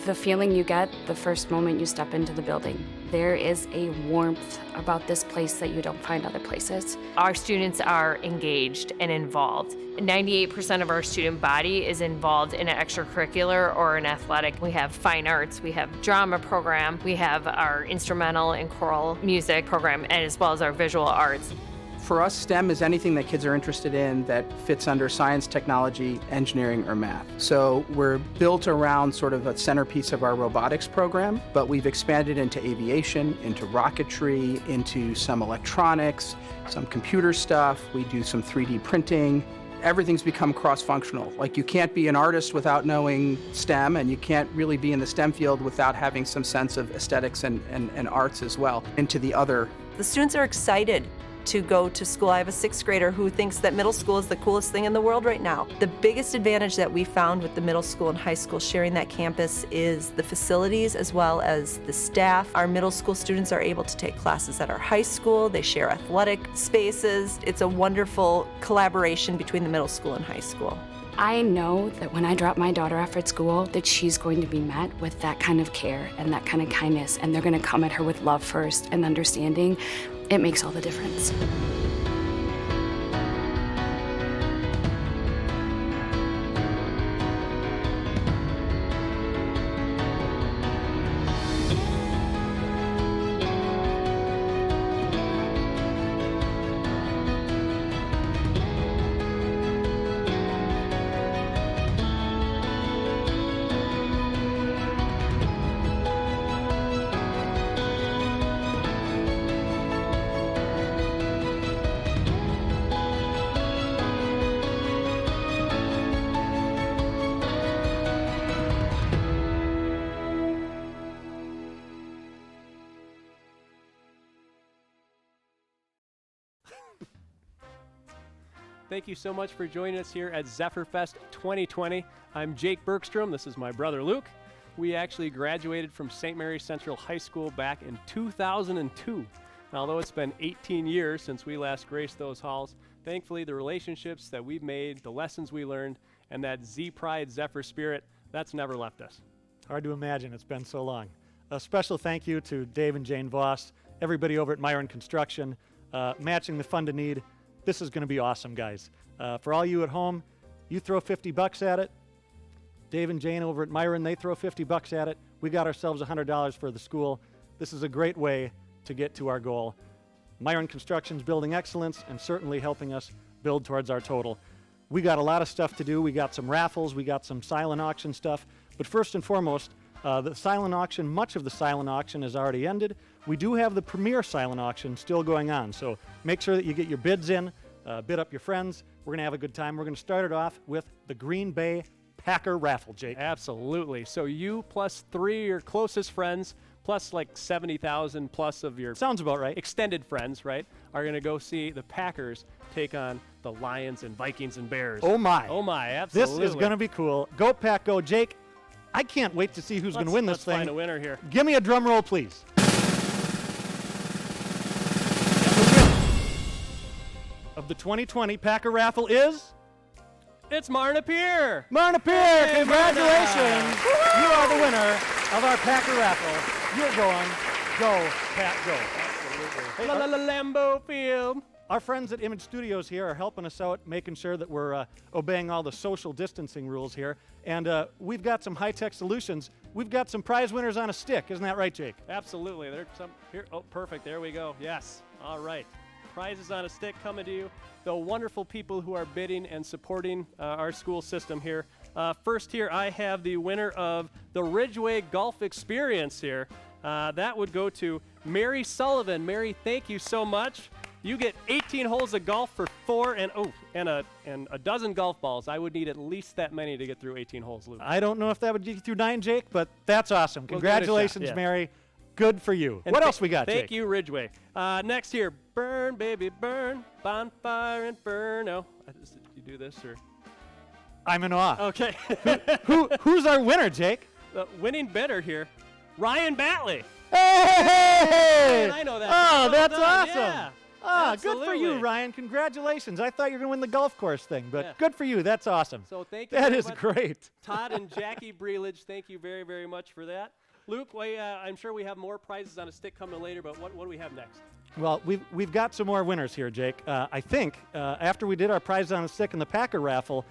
the feeling you get the first moment you step into the building. There is a warmth about this place that you don't find other places. Our students are engaged and involved. 98% of our student body is involved in an extracurricular or an athletic. We have fine arts, we have drama program, we have our instrumental and choral music program, and as well as our visual arts. For us, STEM is anything that kids are interested in that fits under science, technology, engineering, or math. So we're built around sort of a centerpiece of our robotics program, but we've expanded into aviation, into rocketry, into some electronics, some computer stuff. We do some 3D printing. Everything's become cross-functional. Like you can't be an artist without knowing STEM, and you can't really be in the STEM field without having some sense of aesthetics and arts as well, into the other. The students are excited to go to school. I have a 6th grader who thinks that middle school is the coolest thing in the world right now. The biggest advantage that we found with the middle school and high school sharing that campus is the facilities as well as the staff. Our middle school students are able to take classes at our high school. They share athletic spaces. It's a wonderful collaboration between the middle school and high school. I know that when I drop my daughter off at school, that she's going to be met with that kind of care and that kind of kindness, and they're going to come at her with love first and understanding. It makes all the difference. Thank you so much for joining us here at Zephyrfest 2020. I'm Jake Bergstrom. This is my brother Luke. We actually graduated from St. Mary's Central High School back in 2002. And although it's been 18 years since we last graced those halls, thankfully the relationships that we've made, the lessons we learned, and that Z Pride Zephyr spirit, that's never left us. Hard to imagine, it's been so long. A special thank you to Dave and Jane Voss, everybody over at Myron Construction, matching the fund to need. This is going to be awesome, guys. For all you at home, you throw $50 at it. Dave and Jane over at Myron, they throw $50 at it. We got ourselves $100 for the school. This is a great way to get to our goal. Myron Construction's building excellence and certainly helping us build towards our total. We got a lot of stuff to do. We got some raffles, we got some silent auction stuff. But first and foremost, the silent auction, much of the silent auction has already ended. We do have the premier silent auction still going on. So make sure that you get your bids in, bid up your friends. We're going to have a good time. We're going to start it off with the Green Bay Packer raffle, Jake. Absolutely. So you plus 3 of your closest friends, plus like 70,000 plus of your sounds about right extended friends, right, are going to go see the Packers take on the Lions and Vikings and Bears. Oh my. Oh my, absolutely. This is going to be cool. Go Pack, go. Jake, I can't wait to see who's going to win this thing. Let's find a winner here. Give me a drum roll, please. Of the 2020 Packer raffle is... It's Marna Peer. Marna Peer, hey, congratulations. You are the winner of our Packer raffle. You're going. Go, Pat, go. Absolutely. Hey, Lambeau Field. Our friends at Image Studios here are helping us out, making sure that we're obeying all the social distancing rules here. And we've got some high-tech solutions. We've got some prize winners on a stick. Isn't that right, Jake? Absolutely. There's some here. Oh, perfect. There we go. Yes. All right. Prizes on a stick coming to you. The wonderful people who are bidding and supporting our school system here. First here, I have the winner of the Ridgeway Golf Experience here. That would go to Mary Sullivan. Mary, thank you so much. You get 18 holes of golf for 4 and a dozen golf balls. I would need at least that many to get through 18 holes, Luke. I don't know if that would get you through 9, Jake, but that's awesome. Congratulations, yeah. Mary. Good for you. And what else we got, Thank Jake? you, Ridgeway. Next here, burn, baby, burn, bonfire inferno. Did you do this, or? I'm in awe. Okay. Who's our winner, Jake? The winning bidder here, Ryan Batley. Hey! Man, I know that. Oh, Well that's done. awesome. Yeah. Oh, good for you, Absolutely. Ryan. Congratulations. I thought you were going to win the golf course thing, but Yeah. good for you. That's awesome. So thank you. That very is much. great. Todd and Jackie Breelage, thank you very, very much for that. Luke, I'm sure we have more prizes on a stick coming later, but what do we have next? Well, we've got some more winners here, Jake. I think after we did our prize on a stick in the Packer raffle,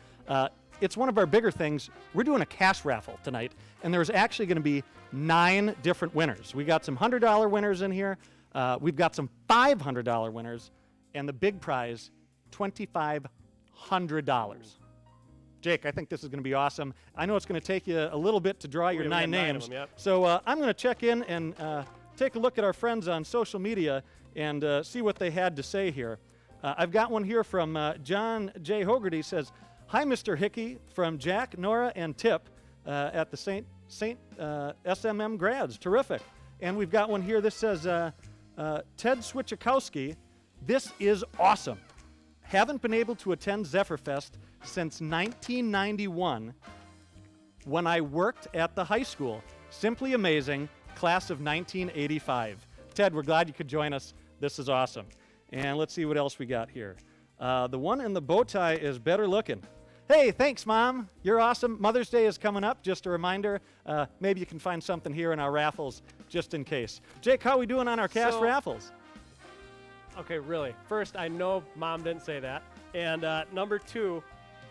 it's one of our bigger things. We're doing a cash raffle tonight, and there's actually going to be 9 different winners. We got some $100 winners in here. We've got some $500 winners, and the big prize, $2,500. Jake, I think this is going to be awesome. I know it's going to take you a little bit to draw your We 9 have 9 of names. them, yep. So I'm going to check in and take a look at our friends on social media and see what they had to say here. I've got one here from John J. Hogarty. Says, "Hi, Mr. Hickey, from Jack, Nora, and Tip at the St. SMM grads. Terrific." And we've got one here. This says, Ted Swichakowski, "This is awesome. Haven't been able to attend Zephyrfest since 1991 when I worked at the high school. Simply amazing. Class of 1985. Ted, we're glad you could join us. This is awesome." And let's see what else we got here. The one in the bow tie is better looking. "Hey, thanks, Mom. You're awesome. Mother's Day is coming up. Just a reminder. Maybe you can find something here in our raffles just in case." Jake, how are we doing on our cash raffles? Okay, really. First, I know Mom didn't say that. And number 2,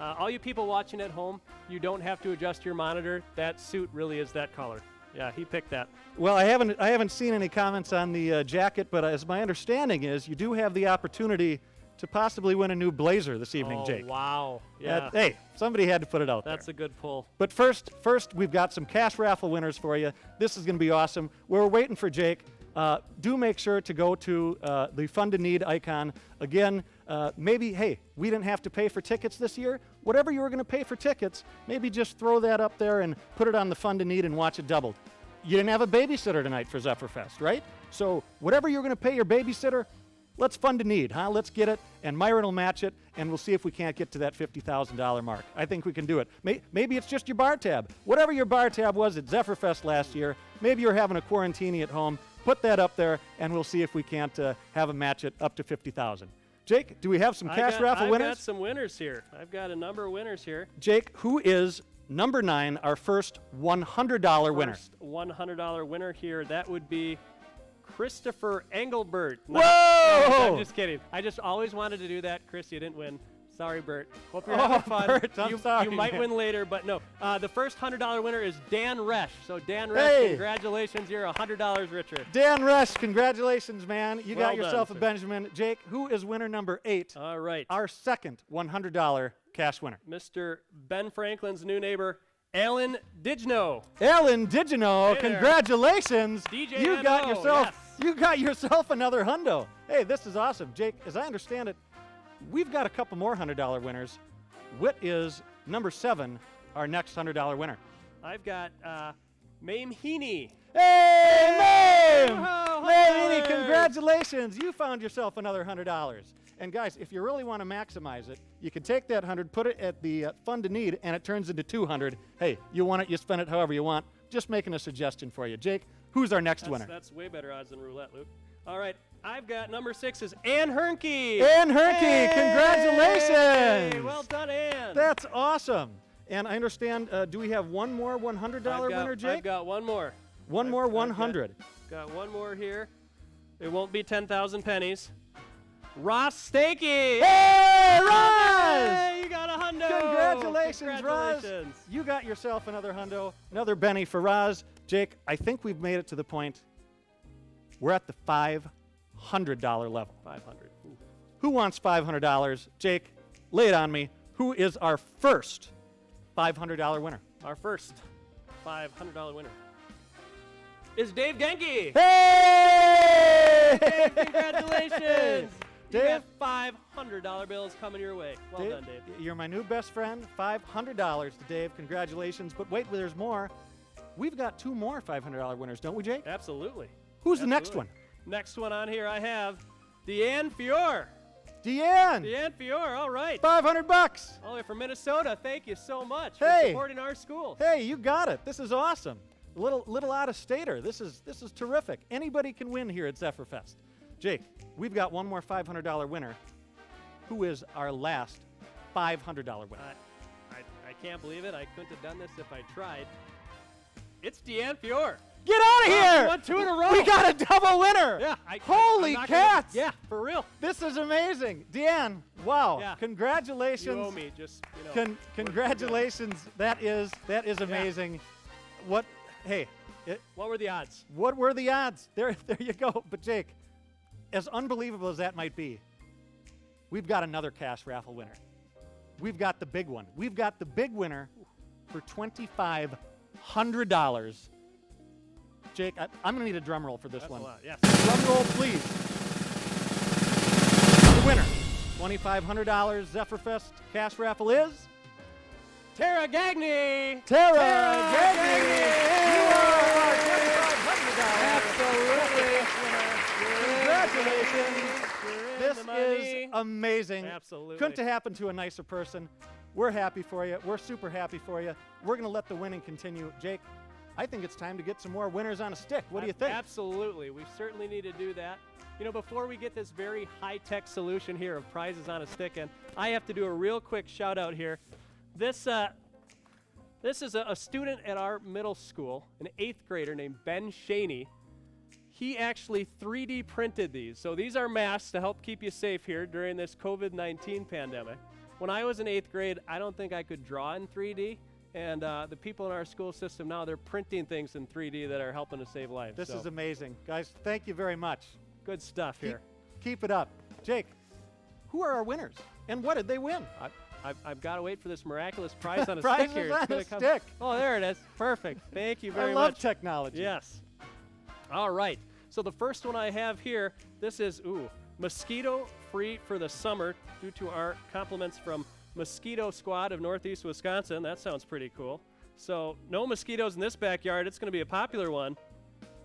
all you people watching at home, you don't have to adjust your monitor. That suit really is that color. Yeah, he picked that. Well, I haven't seen any comments on the jacket, but as my understanding is, you do have the opportunity to possibly win a new blazer this evening, Jake. Wow. Yeah. Hey, somebody had to put it out there. That's a good pull. But first, we've got some cash raffle winners for you. This is going to be awesome. We're waiting for Jake. Do make sure to go to the Fund to Need icon. Again, maybe, hey, we didn't have to pay for tickets this year. Whatever you were going to pay for tickets, maybe just throw that up there and put it on the Fund to Need and watch it doubled. You didn't have a babysitter tonight for Zephyrfest, right? So whatever you're going to pay your babysitter, let's Fund to Need, huh? Let's get it, and Myron will match it, and we'll see if we can't get to that $50,000 mark. I think we can do it. Maybe it's just your bar tab. Whatever your bar tab was at Zephyrfest last year, maybe you're having a quarantini at home, put that up there, and we'll see if we can't have a match it up to $50,000. Jake, do we have some cash raffle I've winners? got some winners here. I've got a number of winners here. Jake, who is number 9, our first $100 winner? First $100 winner here. That would be Christopher Engelbert. Whoa! No, I'm just kidding. I just always wanted to do that. Chris, you didn't win. Sorry, Bert. Hope you're having fun. Bert, I'm sorry, you might man. win later, but no. The first $100 winner is Dan Resch. So Dan Resch, Hey! congratulations. You're $100 richer. Dan Resch, congratulations, man. You Well got yourself done, a sir. Benjamin. Jake, who is winner number 8? All right. Our second $100 cash winner. Mr. Ben Franklin's new neighbor, Alan Digno. Alan Digino, Hey there. congratulations. DJ you got NO, yourself yes. you got yourself another hundo. Hey, this is awesome. Jake, as I understand it, we've got a couple more $100 winners. What is number 7, our next $100 winner? I've got Mame Heaney. Hey, Mame! Woohoo, Mame, $100. congratulations. You found yourself another $100. And guys, if you really want to maximize it, you can take that 100, put it at the fund to need, and it turns into 200. Hey, you want it, you spend it however you want. Just making a suggestion for you. Jake, who's our next winner? That's way better odds than roulette, Luke. All right, I've got number 6 is Ann Hernke. Ann Hernke, Hey! congratulations. Well done, Ann. That's awesome. And I understand, do we have one more $100 winner, Jake? I've got one more. One more 100. Got one more here. It won't be 10,000 pennies. Ross Stakey. Hey, Ross! Hey, you got a hundo. Congratulations, Roz. Congratulations. You got yourself another hundo, another Benny for Roz. Jake, I think we've made it to the point. We're at the $500 level. 500. Ooh. Who wants $500? Jake, lay it on me. Who is our first $500 winner? Our first $500 winner is Dave Genke. Hey! Dave, congratulations. You Dave, have $500 bills coming your way. Well done, Dave. You're my new best friend. $500 to Dave. Congratulations. But wait, there's more. We've got 2 more $500 winners, don't we, Jake? Absolutely. Who's the next Absolutely. one? Next one on here, I have Deanne Fior. Deanne. Deanne Fior, all right. $500. All the way from Minnesota. Thank you so much Hey. for supporting our school. Hey, you got it. This is awesome. Little out of stater. This is terrific. Anybody can win here at Zephyrfest. Jake, we've got one more $500 winner. Who is our last $500 winner? I can't believe it. I couldn't have done this if I tried. It's Deanne Fior. Get out of here! We won 2 in a row. We got a double winner. Yeah. Holy I'm not cats! Yeah, for real. This is amazing. Deanne, wow. Yeah. Congratulations. You owe me. Just, you know. Congratulations. That is amazing. What? Hey. What were the odds? What were the odds? There you go. But Jake, as unbelievable as that might be, we've got another cash raffle winner. We've got the big one. We've got the big winner for $2,500. Jake, I'm going to need a drum roll for this That's one. a lot, yes. Drum roll, please. The winner, $2,500 Zephyrfest cash raffle is Tara Gagney. Tara Gagney. You are our $2,500 Absolutely. Congratulations. This is amazing. Absolutely. Couldn't have happened to a nicer person. We're happy for you. We're super happy for you. We're going to let the winning continue. Jake, I think it's time to get some more winners on a stick. What do you think? Absolutely. We certainly need to do that. You know, before we get this very high-tech solution here of prizes on a stick in, I have to do a real quick shout-out here. This is a student at our middle school, an 8th grader named Ben Shaney. He actually 3D printed these. So these are masks to help keep you safe here during this COVID-19 pandemic. When I was in 8th grade, I don't think I could draw in 3D. And the people in our school system now, they're printing things in 3D that are helping to save lives. This is amazing. Guys, thank you very much. Good stuff here. Keep it up. Jake, who are our winners? And what did they win? I've got to wait for this miraculous prize on a Prizes stick here. on It's gonna a come. stick. Oh, there it is. Perfect. Thank you very I much. love technology. Yes. All right. So the first one I have here, this is, mosquito-free for the summer due to our compliments from Mosquito Squad of Northeast Wisconsin. That sounds pretty cool. So no mosquitoes in this backyard. It's going to be a popular one.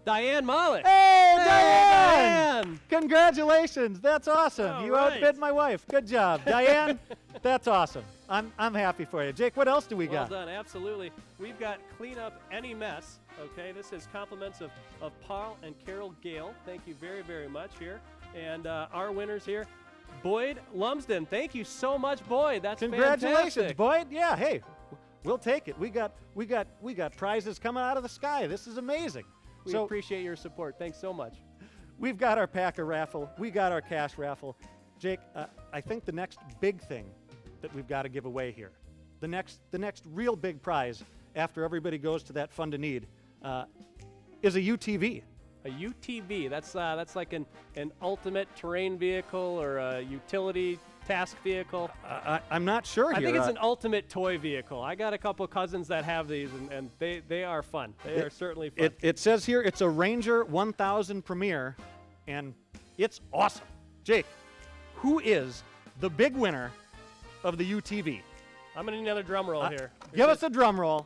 Diane Mollick. Hey, Diane! Congratulations. That's awesome. All You right. outbid my wife. Good job. Diane, that's awesome. I'm happy for you. Jake, what else do we Well got? done, absolutely. We've got Clean Up Any Mess, okay? This is compliments of Paul and Carol Gale. Thank you very, very much here. And our winners here, Boyd Lumsden. Thank you so much, Boyd. That's Congratulations, fantastic. Boyd. Yeah, hey, we'll take it. We got prizes coming out of the sky. This is amazing. We appreciate your support. Thanks so much. We've got our Packer raffle. We got our cash raffle. Jake, I think the next big thing that we've got to give away here, the next real big prize after everybody goes to that Fund to Need, is a UTV. A UTV. That's like an ultimate terrain vehicle or a utility task vehicle. I'm not sure I here. think it's an ultimate toy vehicle. I got a couple cousins that have these, and they are fun. They are certainly fun. It says here it's a Ranger 1000 Premier, and it's awesome. Jake, who is the big winner of the UTV? I'm going to need another drum roll here. Give us a drum roll.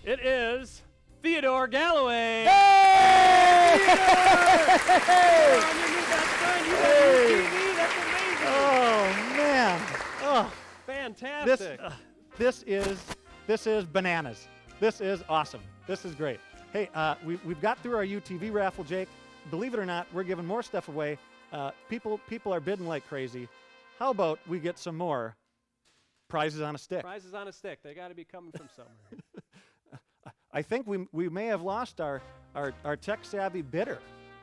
It is Theodore Galloway. Hey! Hey! On your new best friend. You got a UTV. That's amazing. Oh man! Oh, fantastic. This is bananas. This is awesome. This is great. Hey, we've got through our UTV raffle, Jake. Believe it or not, we're giving more stuff away. People are bidding like crazy. How about we get some more prizes on a stick? Prizes on a stick. They got to be coming from somewhere. I think we may have lost our tech-savvy bidder.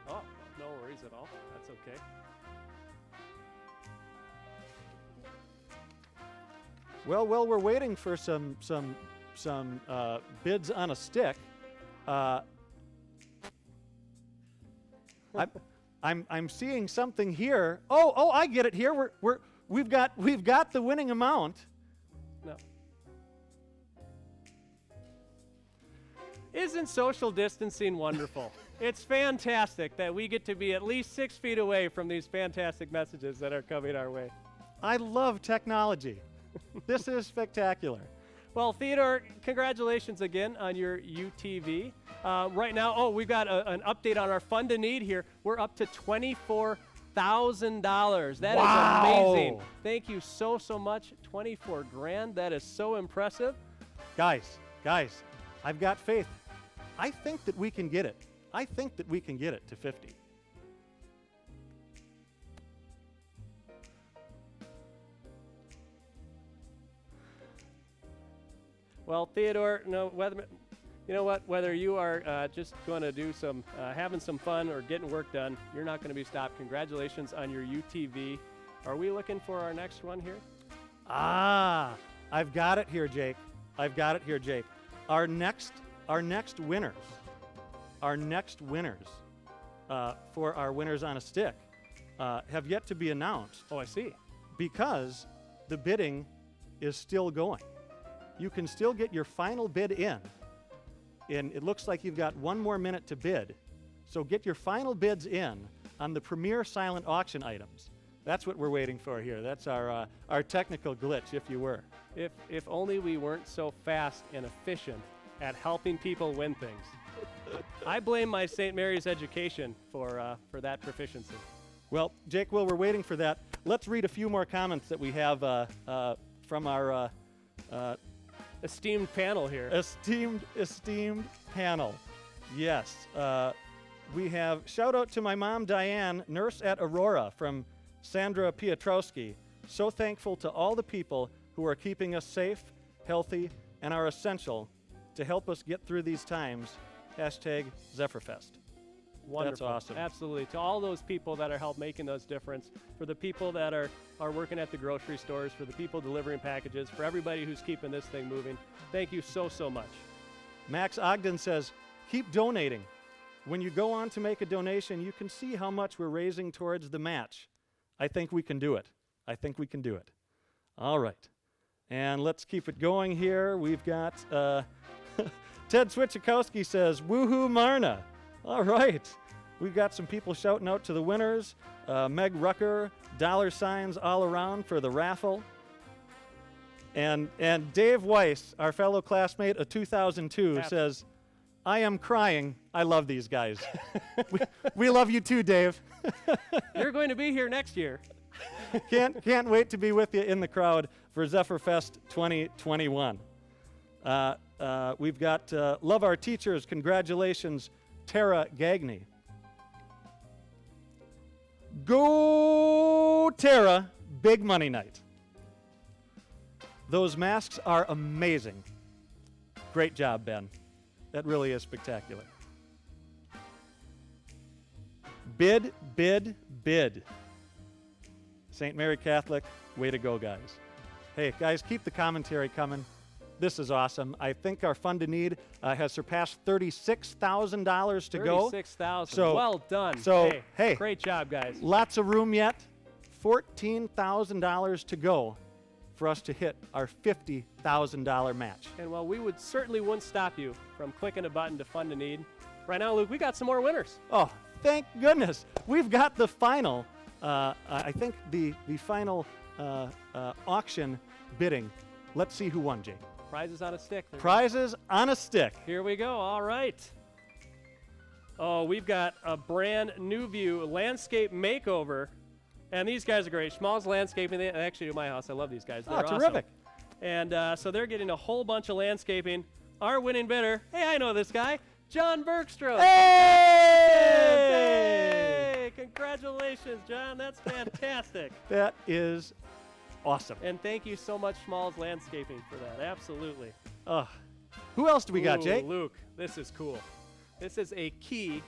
Oh, no worries at all. That's okay. Well, while we're waiting for some bids on a stick, I'm seeing something here. Oh, I get it here. We've got the winning amount. No. Isn't social distancing wonderful? It's fantastic that we get to be at least 6 feet away from these fantastic messages that are coming our way. I love technology. This is spectacular. Well, Theodore, congratulations again on your UTV. Right now, we've got an update on our Fund to Need here. We're up to $24,000. That is amazing. Thank you so much. 24 grand. That is so impressive. Guys, I've got faith. I think that we can get it. I think that we can get it to 50. Well, Theodore, whether you are just going to do some having some fun or getting work done, you're not going to be stopped. Congratulations on your UTV. Are we looking for our next one here? I've got it here, Jake. Our next winners for our winners on a stick have yet to be announced. Oh, I see. Because the bidding is still going. You can still get your final bid in. And it looks like you've got 1 more minute to bid. So get your final bids in on the premier silent auction items. That's what we're waiting for here. That's our technical glitch, if you were. If only we weren't so fast and efficient at helping people win things. I blame my St. Mary's education for that proficiency. Well, Jake, while we're waiting for that, let's read a few more comments that we have from our esteemed panel here. Esteemed panel. Yes. We have shout out to my mom, Diane, nurse at Aurora, from Sandra Piotrowski. So thankful to all the people who are keeping us safe, healthy, and are essential to help us get through these times. #Zephyrfest. Wonderful. That's awesome. Absolutely. To all those people that are helping making those difference, for the people that are working at the grocery stores, for the people delivering packages, for everybody who's keeping this thing moving, thank you so much. Max Ogden says, keep donating. When you go on to make a donation, you can see how much we're raising towards the match. I think we can do it. All right. And let's keep it going here. We've got Ted Switchikowski says, woohoo Marna. All right. We've got some people shouting out to the winners. Meg Rucker, $signs all around for the raffle. And Dave Weiss, our fellow classmate of 2002, says, I am crying. I love these guys. we love you too, Dave. You're going to be here next year. Can't wait to be with you in the crowd for Zephyrfest 2021. We've got Love Our Teachers. Congratulations, Tara Gagney. Go Terra, big money night. Those masks are amazing. Great job, Ben. That really is spectacular. Bid, bid, bid. St. Mary Catholic, way to go, guys. Hey, guys, keep the commentary coming. This is awesome. I think our fund to need has surpassed $36,000 to go. $36,000. So, well done. So, hey, great job, guys. Lots of room yet. $14,000 to go for us to hit our $50,000 match. And while we certainly wouldn't stop you from clicking a button to fund a need, right now, Luke, we got some more winners. Oh, thank goodness. We've got the final, I think the final auction bidding. Let's see who won, Jake. Prizes on a stick. Prizes on a stick. Here we go. All right. Oh, we've got a brand new view landscape makeover. And these guys are great. Schmalz Landscaping, they actually do my house. I love these guys. They're terrific. Awesome. And so they're getting a whole bunch of landscaping. Our winning bidder, hey, I know this guy, John Bergstrom. Hey! Congratulations, John. That's fantastic. That is awesome. And thank you so much, Schmalz Landscaping, for that. Absolutely. Who else do we got, Jake? Luke, this is cool. This is a key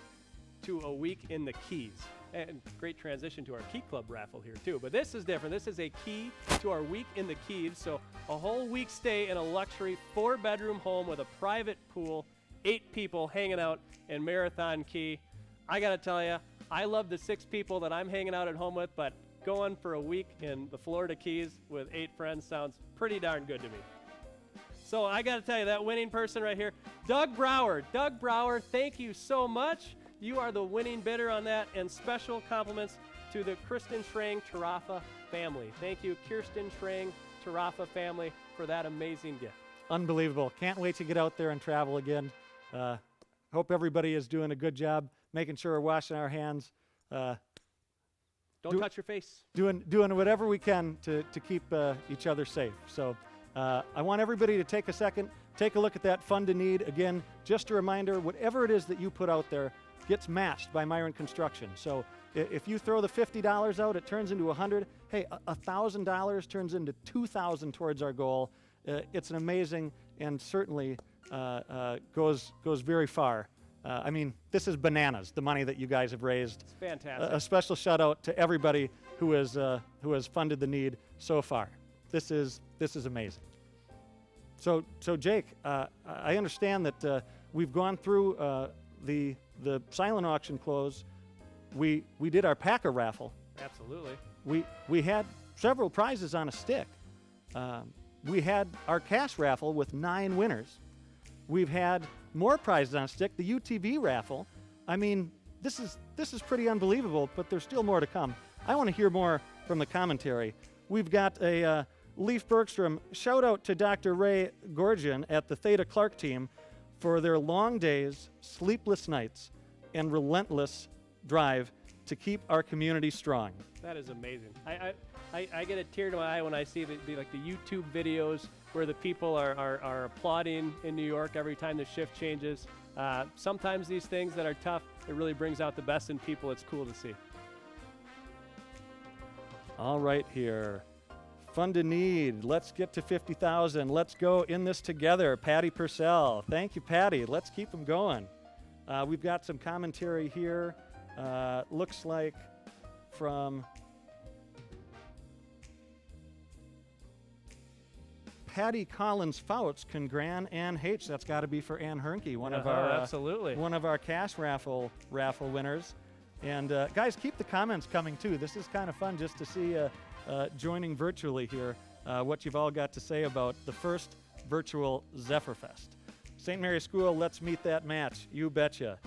to a week in the Keys. And great transition to our Key Club raffle here, too. But this is different. This is a key to our week in the Keys. So a whole week stay in a luxury 4-bedroom home with a private pool, 8 people hanging out in Marathon Key. I got to tell you, I love the 6 people that I'm hanging out at home with, but going for a week in the Florida Keys with 8 friends sounds pretty darn good to me. So I got to tell you, that winning person right here, Doug Brower. Doug Brower, thank you so much. You are the winning bidder on that, and special compliments to the Kirsten Schrang Tarafa family. Thank you, Kirsten Schrang Tarafa family, for that amazing gift. Unbelievable. Can't wait to get out there and travel again. Hope everybody is doing a good job, making sure we're washing our hands. Don't touch your face. Doing whatever we can to keep each other safe. So I want everybody to take a second, take a look at that fund to need. Again, just a reminder, whatever it is that you put out there gets matched by Myron Construction. So if you throw the $50 out, it turns into $100. Hey, $1,000 turns into $2,000 towards our goal. It's an amazing and certainly goes very far. I mean, this is bananas, the money that you guys have raised. It's fantastic. A special shout out to everybody who has funded the need so far. This is amazing. So Jake, I understand that we've gone through the silent auction close. We did our Packer raffle. Absolutely. We had several prizes on a stick. We had our cash raffle with 9 winners. We've had more prizes on a stick, the UTV raffle. I mean, this is pretty unbelievable, but there's still more to come. I want to hear more from the commentary. We've got a Leif Bergstrom. Shout out to Dr. Ray Gorgian at the Theta Clark team for their long days, sleepless nights, and relentless drive to keep our community strong. That is amazing. I get a tear to my eye when I see the YouTube videos where the people are applauding in New York every time the shift changes. Sometimes these things that are tough, it really brings out the best in people. It's cool to see. All right, here. Fund to need. Let's get to 50,000. Let's go in this together. Patty Purcell. Thank you, Patty. Let's keep them going. We've got some commentary here. Looks like from Patty Collins Fouts. Congran Ann H. That's got to be for Ann Hernke, one of our absolutely one of our cash raffle winners. And guys, keep the comments coming too. This is kind of fun just to see joining virtually here what you've all got to say about the first virtual Zephyrfest. St. Mary's School, let's meet that match. You betcha.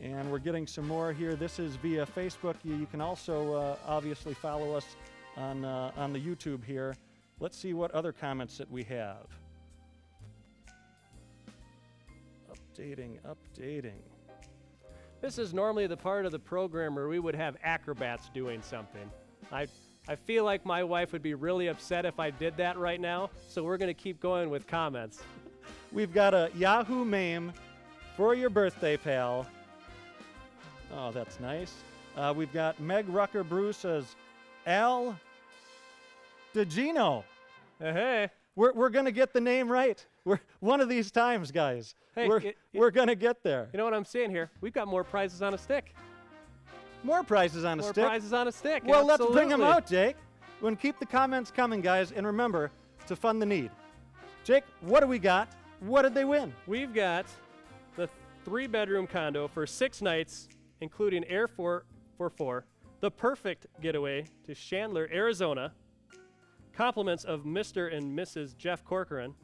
And we're getting some more here. This is via Facebook. You can also obviously follow us on the YouTube here. Let's see what other comments that we have. Updating. This is normally the part of the program where we would have acrobats doing something. I feel like my wife would be really upset if I did that right now, so we're going to keep going with comments. We've got a Yahoo meme for your birthday, pal. Oh, that's nice. We've got Meg Rucker Brew says, Al DeGino. Hey. We're going to get the name right. We're one of these times, guys. Hey, we're going to get there. You know what I'm saying here? We've got more prizes on a stick. More prizes on a stick? More prizes on a stick. Well, let's bring them absolutely. out, Jake. We're going to keep the comments coming, guys. And remember to fund the need. Jake, what do we got? What did they win? We've got the 3-bedroom condo for 6 nights, including air for 4, the perfect getaway to Chandler, Arizona, compliments of Mr. and Mrs. Jeff Corcoran,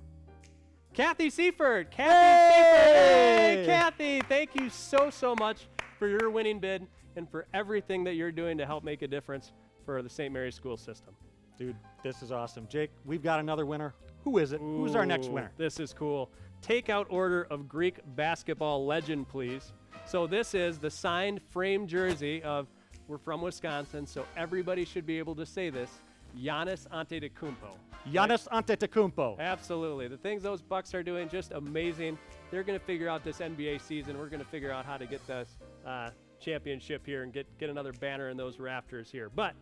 Kathy Seifert. Hey, Kathy, thank you so much for your winning bid and for everything that you're doing to help make a difference for the St. Mary's school system. Dude, this is awesome. Jake, we've got another winner. Who is it? Who's our next winner? This is cool. Takeout order of Greek basketball legend, please. So this is the signed frame jersey of, we're from Wisconsin, so everybody should be able to say this, Giannis Antetokounmpo. Giannis Antetokounmpo. Absolutely. The things those Bucks are doing, just amazing. They're going to figure out this NBA season. We're going to figure out how to get this championship here and get another banner in those rafters here. But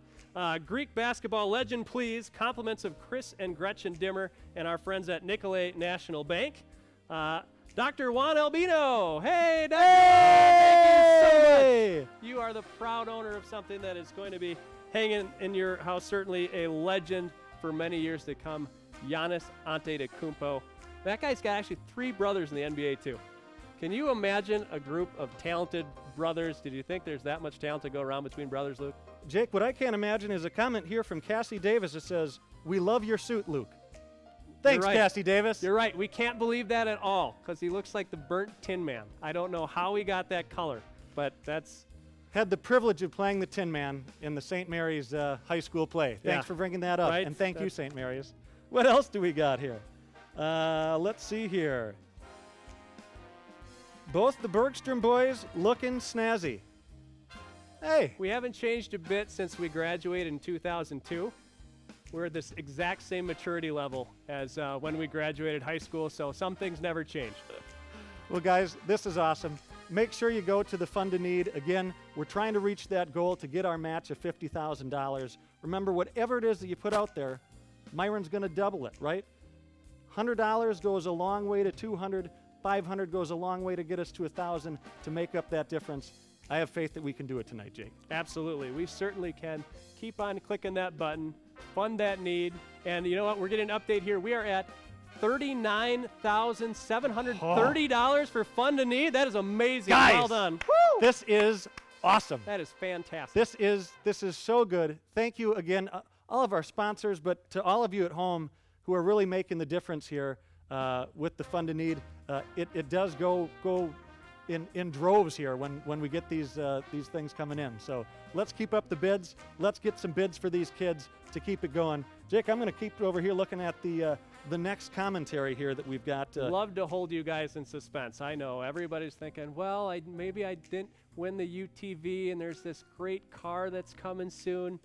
Greek basketball legend, please. Compliments of Chris and Gretchen Dimmer and our friends at Nicolay National Bank. Dr. Juan Albino. Hey, Dr. Thank you so much. You are the proud owner of something that is going to be hanging in your house, certainly a legend for many years to come, Giannis Antetokounmpo. That guy's got actually 3 brothers in the NBA, too. Can you imagine a group of talented brothers? Did you think there's that much talent to go around between brothers, Luke? Jake, what I can't imagine is a comment here from Cassie Davis that says, "We love your suit, Luke." Thanks, You're right. Cassie Davis. You're right. We can't believe that at all because he looks like the burnt Tin Man. I don't know how he got that color, but that's... Had the privilege of playing the Tin Man in the St. Mary's high school play. Thanks for bringing that up. Right? And thank you, St. Mary's. What else do we got here? Let's see here. Both the Bergstrom boys looking snazzy. Hey. We haven't changed a bit since we graduated in 2002. We're at this exact same maturity level as when we graduated high school, so some things never change. Well, guys, this is awesome. Make sure you go to the Fund a Need. Again, we're trying to reach that goal to get our match of $50,000. Remember, whatever it is that you put out there, Myron's going to double it, right? $100 goes a long way to $200. $500 goes a long way to get us to $1,000 to make up that difference. I have faith that we can do it tonight, Jake. Absolutely. We certainly can. Keep on clicking that button. Fund that need. And you know what? We're getting an update here. We are at $39,730 for Fund a Need. That is amazing. Guys, well done. Woo! This is awesome. That is fantastic. This is so good. Thank you again, all of our sponsors, but to all of you at home who are really making the difference here with the Fund a Need. It does go in droves here when we get these things coming in. So let's keep up the bids. Let's get some bids for these kids to keep it going. Jake, I'm going to keep over here looking at the next commentary here that we've got. Love to hold you guys in suspense. I know everybody's thinking, well, maybe I didn't win the UTV, and there's this great car that's coming soon.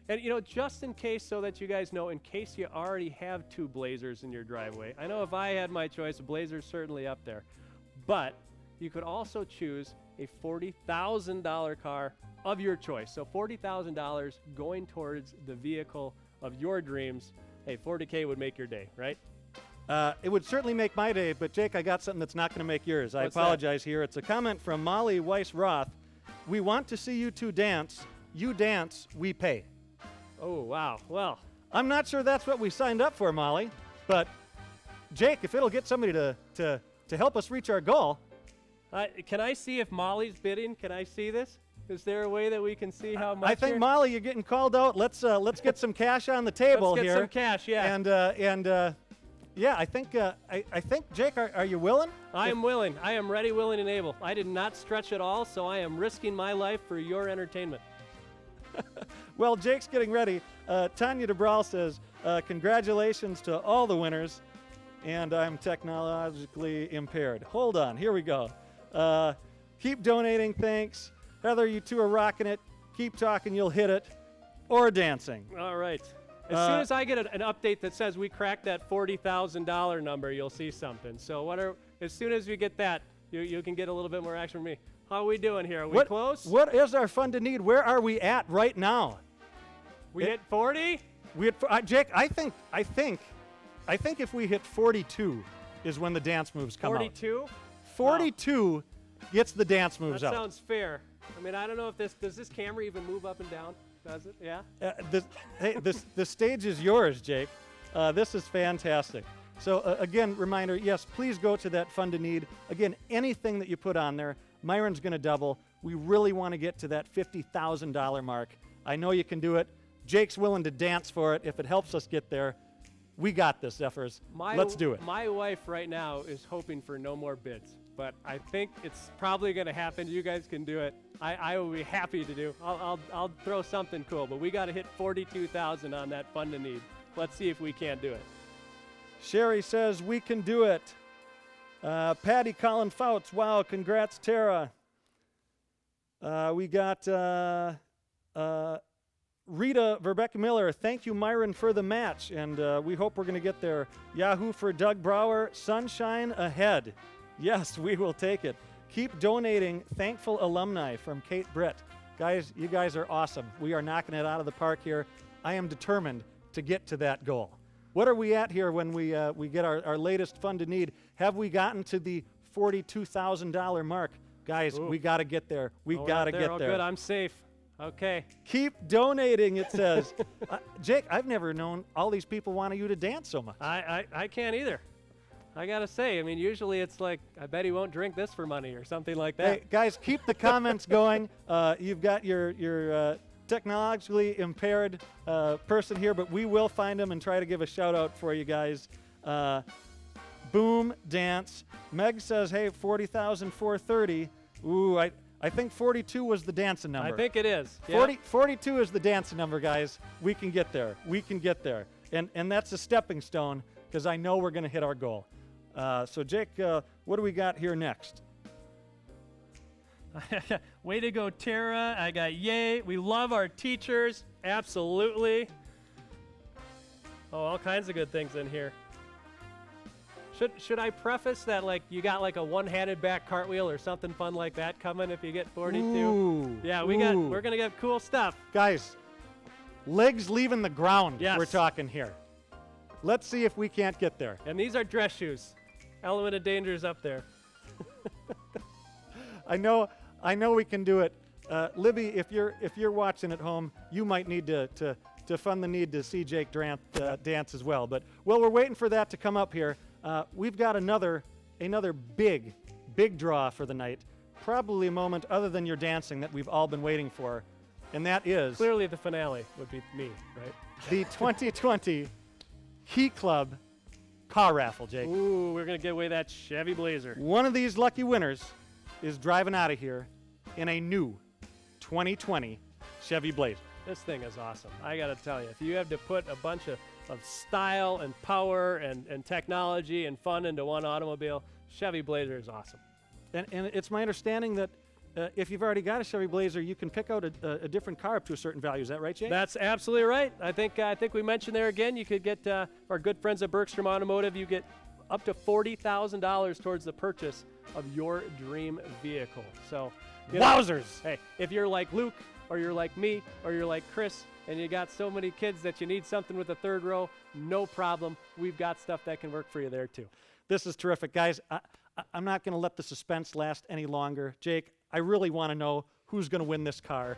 And, you know, just in case, so that you guys know, in case you already have 2 Blazers in your driveway. I know if I had my choice, a Blazer's certainly up there. But you could also choose a $40,000 car of your choice. So $40,000 going towards the vehicle of your dreams. Hey, $40K would make your day, right? It would certainly make my day, but Jake, I got something that's not going to make yours. I apologize here. It's a comment from Molly Weiss-Roth. We want to see you 2 dance. You dance, we pay. Oh, wow. Well, I'm not sure that's what we signed up for, Molly, but Jake, if it'll get somebody to help us reach our goal. Can I see if Molly's bidding? Can I see this? Is there a way that we can see how much? I think, Molly, you're getting called out. Let's get some cash on the table here. Let's get some cash, yeah. And yeah, I think Jake, are you willing? I am willing. I am ready, willing, and able. I did not stretch at all, so I am risking my life for your entertainment. Well, Jake's getting ready. Tanya DeBral says, congratulations to all the winners, and I'm technologically impaired. Hold on, here we go. Keep donating, thanks. Heather, you 2 are rocking it. Keep talking, you'll hit it. Or dancing. All right. As soon as I get an update that says we cracked that $40,000 number, you'll see something. So as soon as we get that, you can get a little bit more action from me. How are we doing here? Are we close? What is our fund to need? Where are we at right now? We hit 40? We hit, Jake, I think if we hit 42 is when the dance moves come 42? out. 42 gets the dance moves out. That sounds fair. I mean, I don't know if does this camera even move up and down? Does it? Yeah? The stage is yours, Jake. This is fantastic. So again, reminder, yes, please go to that fund to need. Again, anything that you put on there, Myron's going to double. We really want to get to that $50,000 mark. I know you can do it. Jake's willing to dance for it. If it helps us get there, we got this, Zephyrs. Let's do it. My wife right now is hoping for no more bids, but I think it's probably going to happen. You guys can do it. I will be happy to do. I'll throw something cool, but we got to hit 42,000 on that fund to need. Let's see if we can't do it. Sherry says we can do it. Patty Colin Fouts, wow, congrats, Tara. We got Rita Verbeck Miller, thank you, Myron, for the match, and we hope we're going to get there. Yahoo for Doug Brower, sunshine ahead. Yes, we will take it. Keep donating, thankful alumni from Kate Britt. Guys, you guys are awesome. We are knocking it out of the park here. I am determined to get to that goal. What are we at here when we get our latest fund to need? Have we gotten to the $42,000 mark? Guys, we got to get there. We got to get there. Oh, good. I'm safe. Okay. Keep donating, it says. Jake, I've never known all these people wanting you to dance so much. I can't either. I got to say, I mean, usually it's like, I bet he won't drink this for money or something like that. Hey, guys, keep the comments going. You've got your technologically impaired person here, but we will find them and try to give a shout out for you guys. Boom, dance. Meg says, hey, 40,430. Ooh, I think 42 was the dancing number. I think it is. 42 is the dancing number, guys. We can get there. We can get there. And that's a stepping stone because I know we're going to hit our goal. So, Jake, what do we got here next? Way to go, Tara. I got yay. We love our teachers. Absolutely. Oh, all kinds of good things in here. Should I preface that, like, you got like a one-handed back cartwheel or something fun like that coming if you get 42? Ooh, yeah, we're gonna get cool stuff. Guys, legs leaving the ground. Yes. We're talking here. Let's see if we can't get there. And these are dress shoes. Element of danger is up there. I know we can do it. Libby, if you're watching at home, you might need to fund the need to see Jake dance as well. But while we're waiting for that to come up here, we've got another big draw for the night. Probably a moment other than your dancing that we've all been waiting for, and that is clearly the finale would be me, right? The 2020 Key Club car raffle, Jake. Ooh, we're gonna give away that Chevy Blazer. One of these lucky winners is driving out of here in a new 2020 Chevy Blazer. This thing is awesome. I gotta tell you, if you have to put a bunch of style and power and technology and fun into one automobile, Chevy Blazer is awesome. And it's my understanding that if you've already got a Chevy Blazer, you can pick out a different car up to a certain value. Is that right, Jake? That's absolutely right. I think we mentioned there again, you could get our good friends at Bergstrom Automotive, you get up to $40,000 towards the purchase of your dream vehicle. So, wowzers! Hey, if you're like Luke, or you're like me, or you're like Chris, and you got so many kids that you need something with a third row, no problem. We've got stuff that can work for you there too. This is terrific. Guys, I'm not going to let the suspense last any longer. Jake, I really want to know who's going to win this car.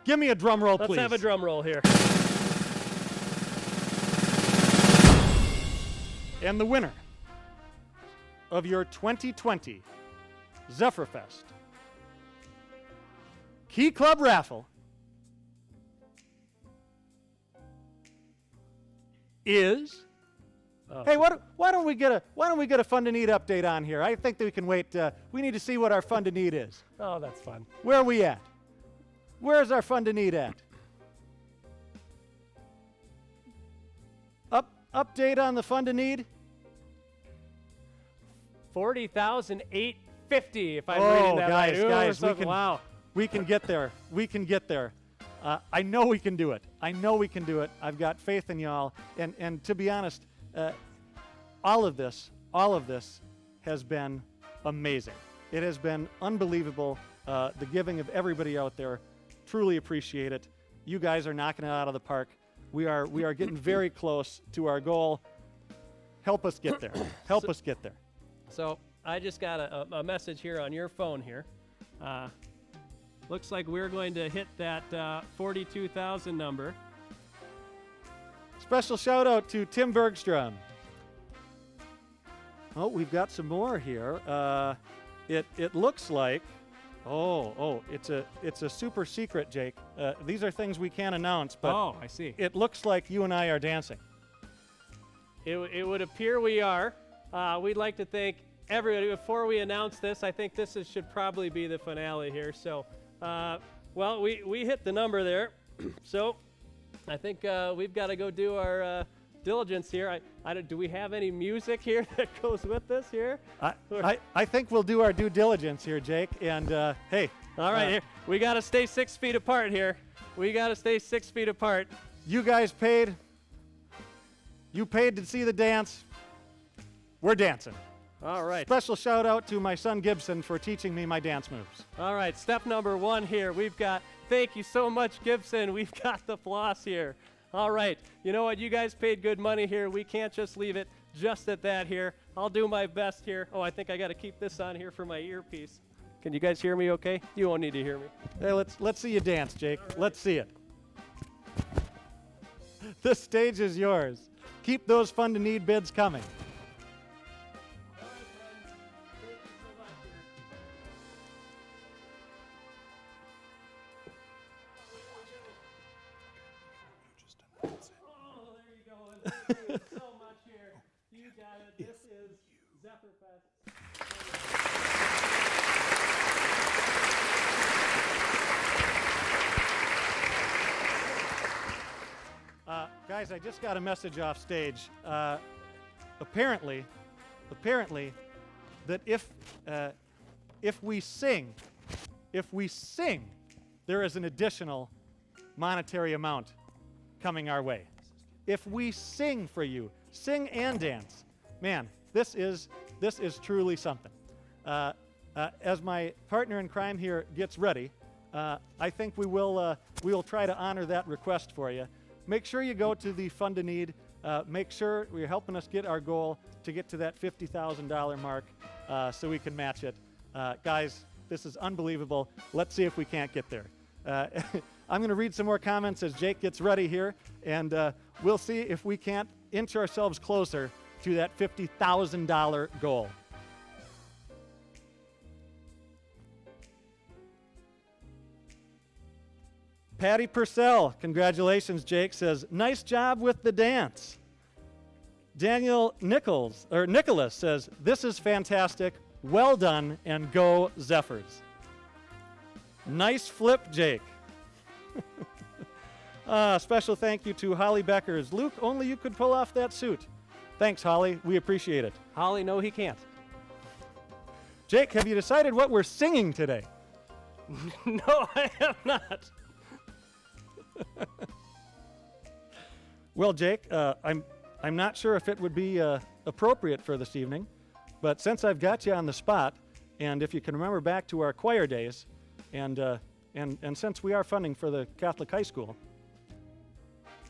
Give me a drum roll, please. Let's have a drum roll here. And the winner of your 2020 Zephyrfest Key Club raffle is. Hey, why don't we get a fund to need update on here? I think that we can wait. We need to see what our fund to need is. Oh, that's fun. Where are we at? Where's our fund to need at? Update on the fund to need. 40,850. If I'm reading that right. Guys, wow. We can get there. We can get there. I know we can do it. I know we can do it. I've got faith in y'all. And to be honest, all of this has been amazing. It has been unbelievable, the giving of everybody out there. Truly appreciate it. You guys are knocking it out of the park. We are getting very close to our goal. Help us get there. Help us get there. So I just got a message here on your phone here. Looks like we're going to hit that 42,000 number. Special shout out to Tim Bergstrom. Oh, we've got some more here. It looks like, it's a super secret, Jake. These are things we can't announce, but oh, I see. It looks like you and I are dancing. It would appear we are. We'd like to thank everybody. Before we announce this, I think this should probably be the finale here. So, well, we hit the number there. So, I think we've got to go do our diligence here. Do we have any music here that goes with this here? I think we'll do our due diligence here, Jake. And hey. All right, here. We got to stay 6 feet apart here. We got to stay 6 feet apart. You guys paid. You paid to see the dance. We're dancing. All right. Special shout out to my son Gibson for teaching me my dance moves. All right, step number 1 here. We've got, thank you so much, Gibson. We've got the floss here. All right, you know what? You guys paid good money here. We can't just leave it just at that here. I'll do my best here. Oh, I think I got to keep this on here for my earpiece. Can you guys hear me okay? You won't need to hear me. Hey, let's see you dance, Jake. Right. Let's see it. The stage is yours. Keep those Fun to Need bids coming. Thank you so much here. You got it. This is Zephyrfest. Guys, I just got a message off stage. Apparently, that if we sing, there is an additional monetary amount coming our way. If we sing for you, sing and dance, man, this is truly something. As my partner in crime here gets ready, I think we will try to honor that request for you. Make sure you go to the Fund to Need. Make sure you're helping us get our goal to get to that $50,000 mark, so we can match it. Guys, this is unbelievable. Let's see if we can't get there. I'm going to read some more comments as Jake gets ready here, and we'll see if we can't inch ourselves closer to that $50,000 goal. Patty Purcell, congratulations, Jake, says, nice job with the dance. Daniel Nicholas says, this is fantastic. Well done, and go Zephyrs. Nice flip, Jake. Special thank you to Holly Beckers. Luke, only you could pull off that suit. Thanks, Holly. We appreciate it. Holly, no, he can't. Jake, have you decided what we're singing today? No, I have not. Well, Jake, I'm not sure if it would be appropriate for this evening, but since I've got you on the spot, and if you can remember back to our choir days, and since we are funding for the Catholic high school,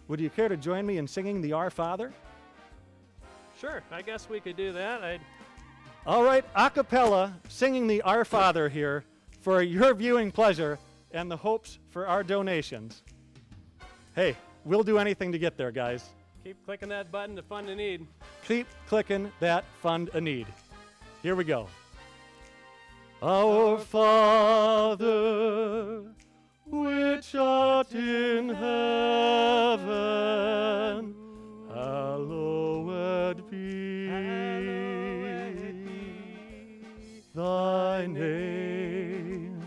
would you care to join me in singing the Our Father? Sure, I guess we could do that. All right, a cappella, singing the Our Father here for your viewing pleasure and the hopes for our donations. Hey, we'll do anything to get there, guys. Keep clicking that button to Fund a Need. Keep clicking that Fund a Need. Here we go. Our Father, which art in heaven, hallowed be thy name.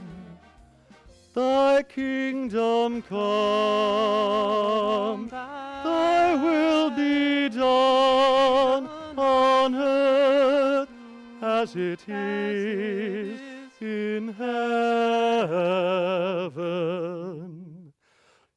Thy kingdom come, thy will be done on earth as it is in heaven.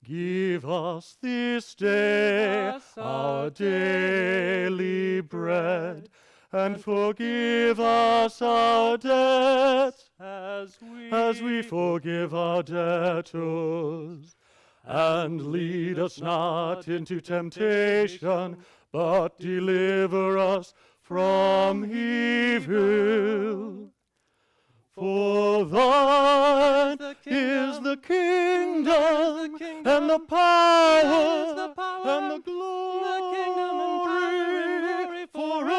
Give us this day our daily bread, and forgive us our debts as we forgive our debtors. And lead us not into temptation, but deliver us from evil. For thine is the kingdom and the power and the glory forever.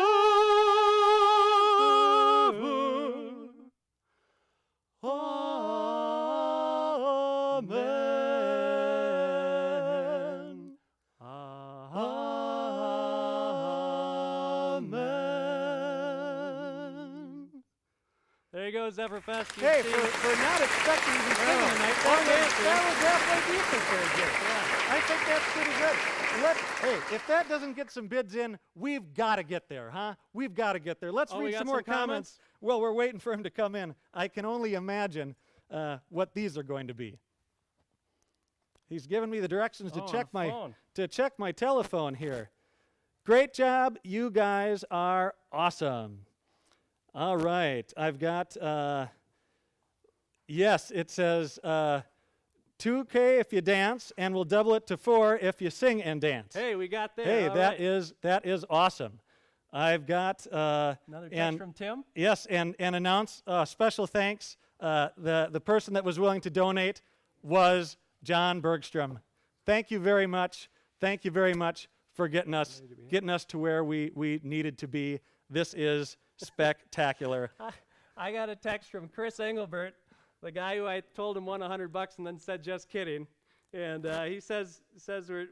Amen. Amen. There you go, Zephyrfest. Hey, for not expecting to be singing tonight, that was halfway decent there, Jake. Yeah. I think that's pretty good. Hey, if that doesn't get some bids in, we've got to get there, huh? We've got to get there. Let's read some more comments. Well, we're waiting for him to come in. I can only imagine what these are going to be. He's given me the directions to check my telephone here. Great job. You guys are awesome. All right. I've got, yes, it says 2K if you dance, and we'll double it to 4 if you sing and dance. Hey, we got there. Hey, All that right. is awesome. I've got Another text from Tim. Yes, and announce special thanks. The person that was willing to donate was John Bergstrom. Thank you very much. Thank you very much for getting us to where we needed to be. This is spectacular. I got a text from Chris Engelbert, the guy who I told him won $100 and then said just kidding. And he says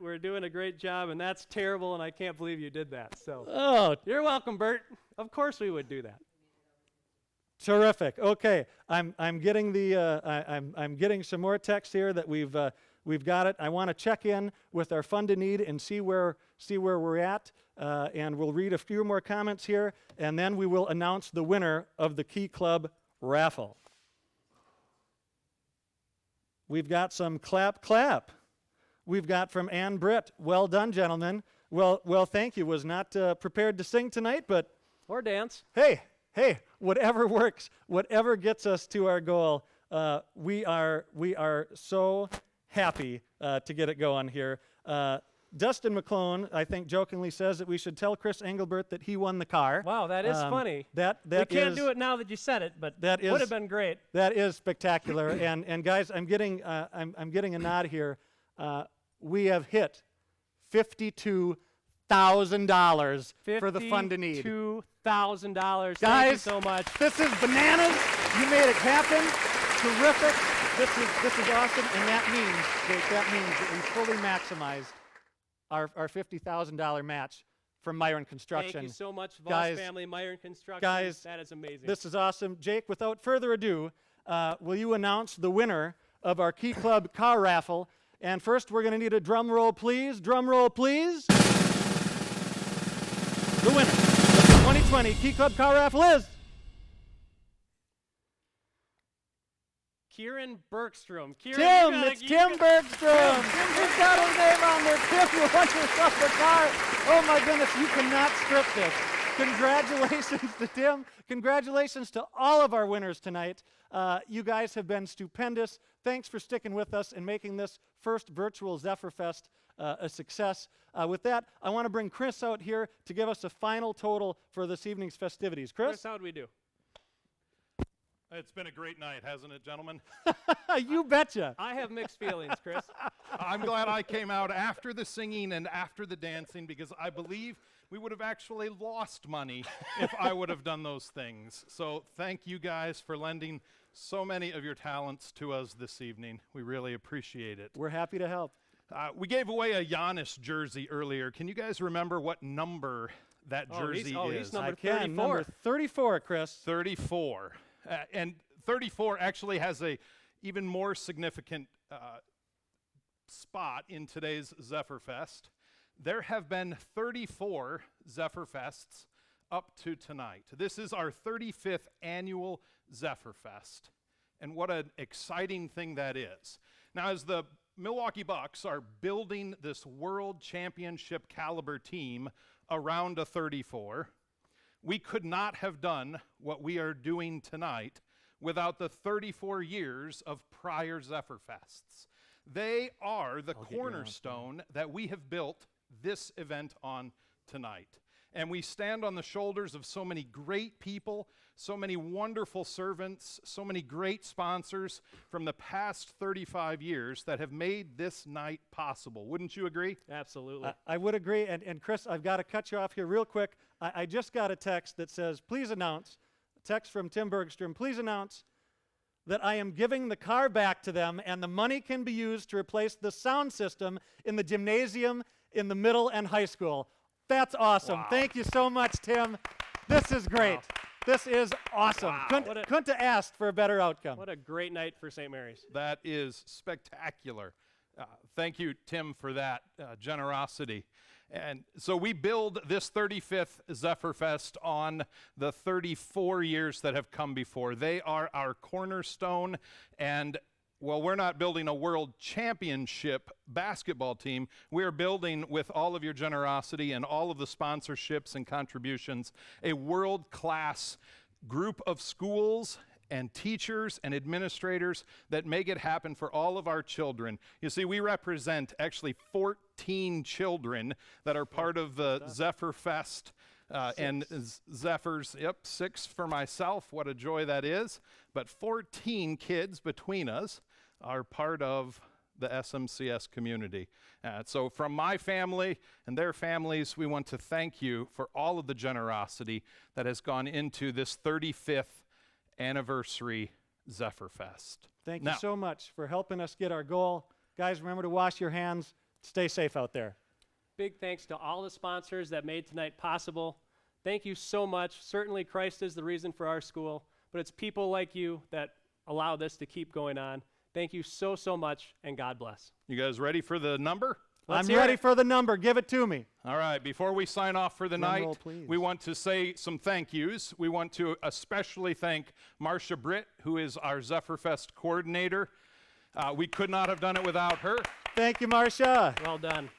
we're doing a great job, and that's terrible, and I can't believe you did that. So you're welcome, Bert. Of course we would do that. Terrific. Okay, I'm getting I'm getting some more text here that we've got it. I want to check in with our fund to need and see where we're at, and we'll read a few more comments here, and then we will announce the winner of the Key Club raffle. We've got some clap. We've got from Ann Britt. Well done, gentlemen. Well, thank you. Was not prepared to sing tonight, but or dance. Hey, whatever works, whatever gets us to our goal. We are so happy to get it going here. Dustin McClone, I think, jokingly says that we should tell Chris Engelbert that he won the car. Wow, that is funny. We can't do it now that you said it, but that would have been great. That is spectacular. and guys, I'm getting a nod here. We have hit $52,000 for the fund to need. $52,000. Guys, thank you so much. This is bananas. You made it happen. Terrific. This is awesome, and that means that we fully maximized our $50,000 match from Myron Construction. Thank you so much, Voss guys, family, Myron Construction. Guys, that is amazing. This is awesome. Jake, without further ado, will you announce the winner of our Key Club car raffle? And first, we're going to need a drum roll, please. Drum roll, please. The winner of the 2020 Key Club car raffle is Kieran Bergstrom. Tim Bergstrom. He's got his name on there. Tim, you won yourself the car. Oh my goodness, you cannot script this. Congratulations to Tim. Congratulations to all of our winners tonight. You guys have been stupendous. Thanks for sticking with us and making this first virtual Zephyrfest a success. With that, I want to bring Chris out here to give us a final total for this evening's festivities. Chris, how'd we do? It's been a great night, hasn't it, gentlemen? You betcha. I have mixed feelings, Chris. I'm glad I came out after the singing and after the dancing, because I believe we would have actually lost money if I would have done those things. So thank you guys for lending so many of your talents to us this evening. We really appreciate it. We're happy to help. We gave away a Giannis jersey earlier. Can you guys remember what number that jersey is? He's number 34. Number 34, Chris. 34. And 34 actually has a even more significant spot in today's Zephyrfest. There have been 34 Zephyrfests up to tonight. This is our 35th annual Zephyrfest, and what an exciting thing that is. Now, as the Milwaukee Bucks are building this world championship caliber team around a 34, We could not have done what we are doing tonight without the 34 years of prior Zephyrfests. They are the cornerstone that we have built this event on tonight. And we stand on the shoulders of so many great people, so many wonderful servants, so many great sponsors from the past 35 years that have made this night possible. Wouldn't you agree? Absolutely. I would agree. And Chris, I've got to cut you off here real quick. I just got a text that says, please announce, a text from Tim Bergstrom, please announce that I am giving the car back to them and the money can be used to replace the sound system in the gymnasium in the middle and high school. That's awesome. Wow. Thank you so much, Tim. This is great. Wow. This is awesome. Wow. Couldn't have asked for a better outcome. What a great night for St. Mary's. That is spectacular. Thank you, Tim, for that generosity. And so we build this 35th Zephyrfest on the 34 years that have come before. They are our cornerstone, and well, we're not building a world championship basketball team. We're building, with all of your generosity and all of the sponsorships and contributions, a world-class group of schools and teachers and administrators that make it happen for all of our children. You see, we represent actually 14 children that are part of the Zephyrfest. And Zephyrs, 6 for myself. What a joy that is. But 14 kids between us are part of the SMCS community. So from my family and their families, we want to thank you for all of the generosity that has gone into this 35th anniversary Zephyrfest. Thank you so much for helping us get our goal. Guys, remember to wash your hands. Stay safe out there. Big thanks to all the sponsors that made tonight possible. Thank you so much. Certainly Christ is the reason for our school, but it's people like you that allow this to keep going on. Thank you so, so much, and God bless. You guys ready for the number? I'm ready for the number. Give it to me. All right, before we sign off for the Drum night, roll, please. we want to say some thank yous. We want to especially thank Marcia Britt, who is our Zephyrfest coordinator. We could not have done it without her. Thank you, Marcia. Well done.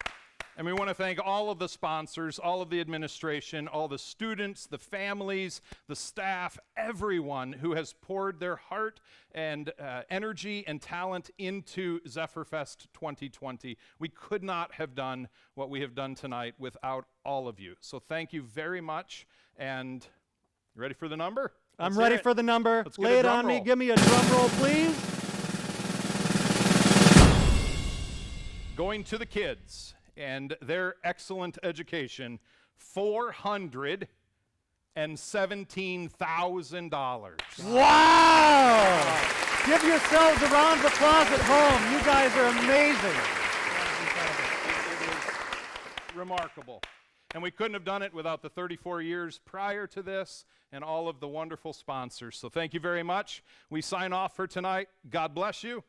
And we want to thank all of the sponsors, all of the administration, all the students, the families, the staff, everyone who has poured their heart and energy and talent into Zephyrfest 2020. We could not have done what we have done tonight without all of you. So thank you very much. And you ready for the number? I'm ready for the number. Let's get Lay a it drum on me. roll. Give me a drum roll, please. Going to the kids and their excellent education, $417,000. Wow! Give yourselves a round of applause at home. You guys are amazing. It is remarkable. And we couldn't have done it without the 34 years prior to this and all of the wonderful sponsors. So thank you very much. We sign off for tonight. God bless you.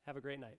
Have a great night.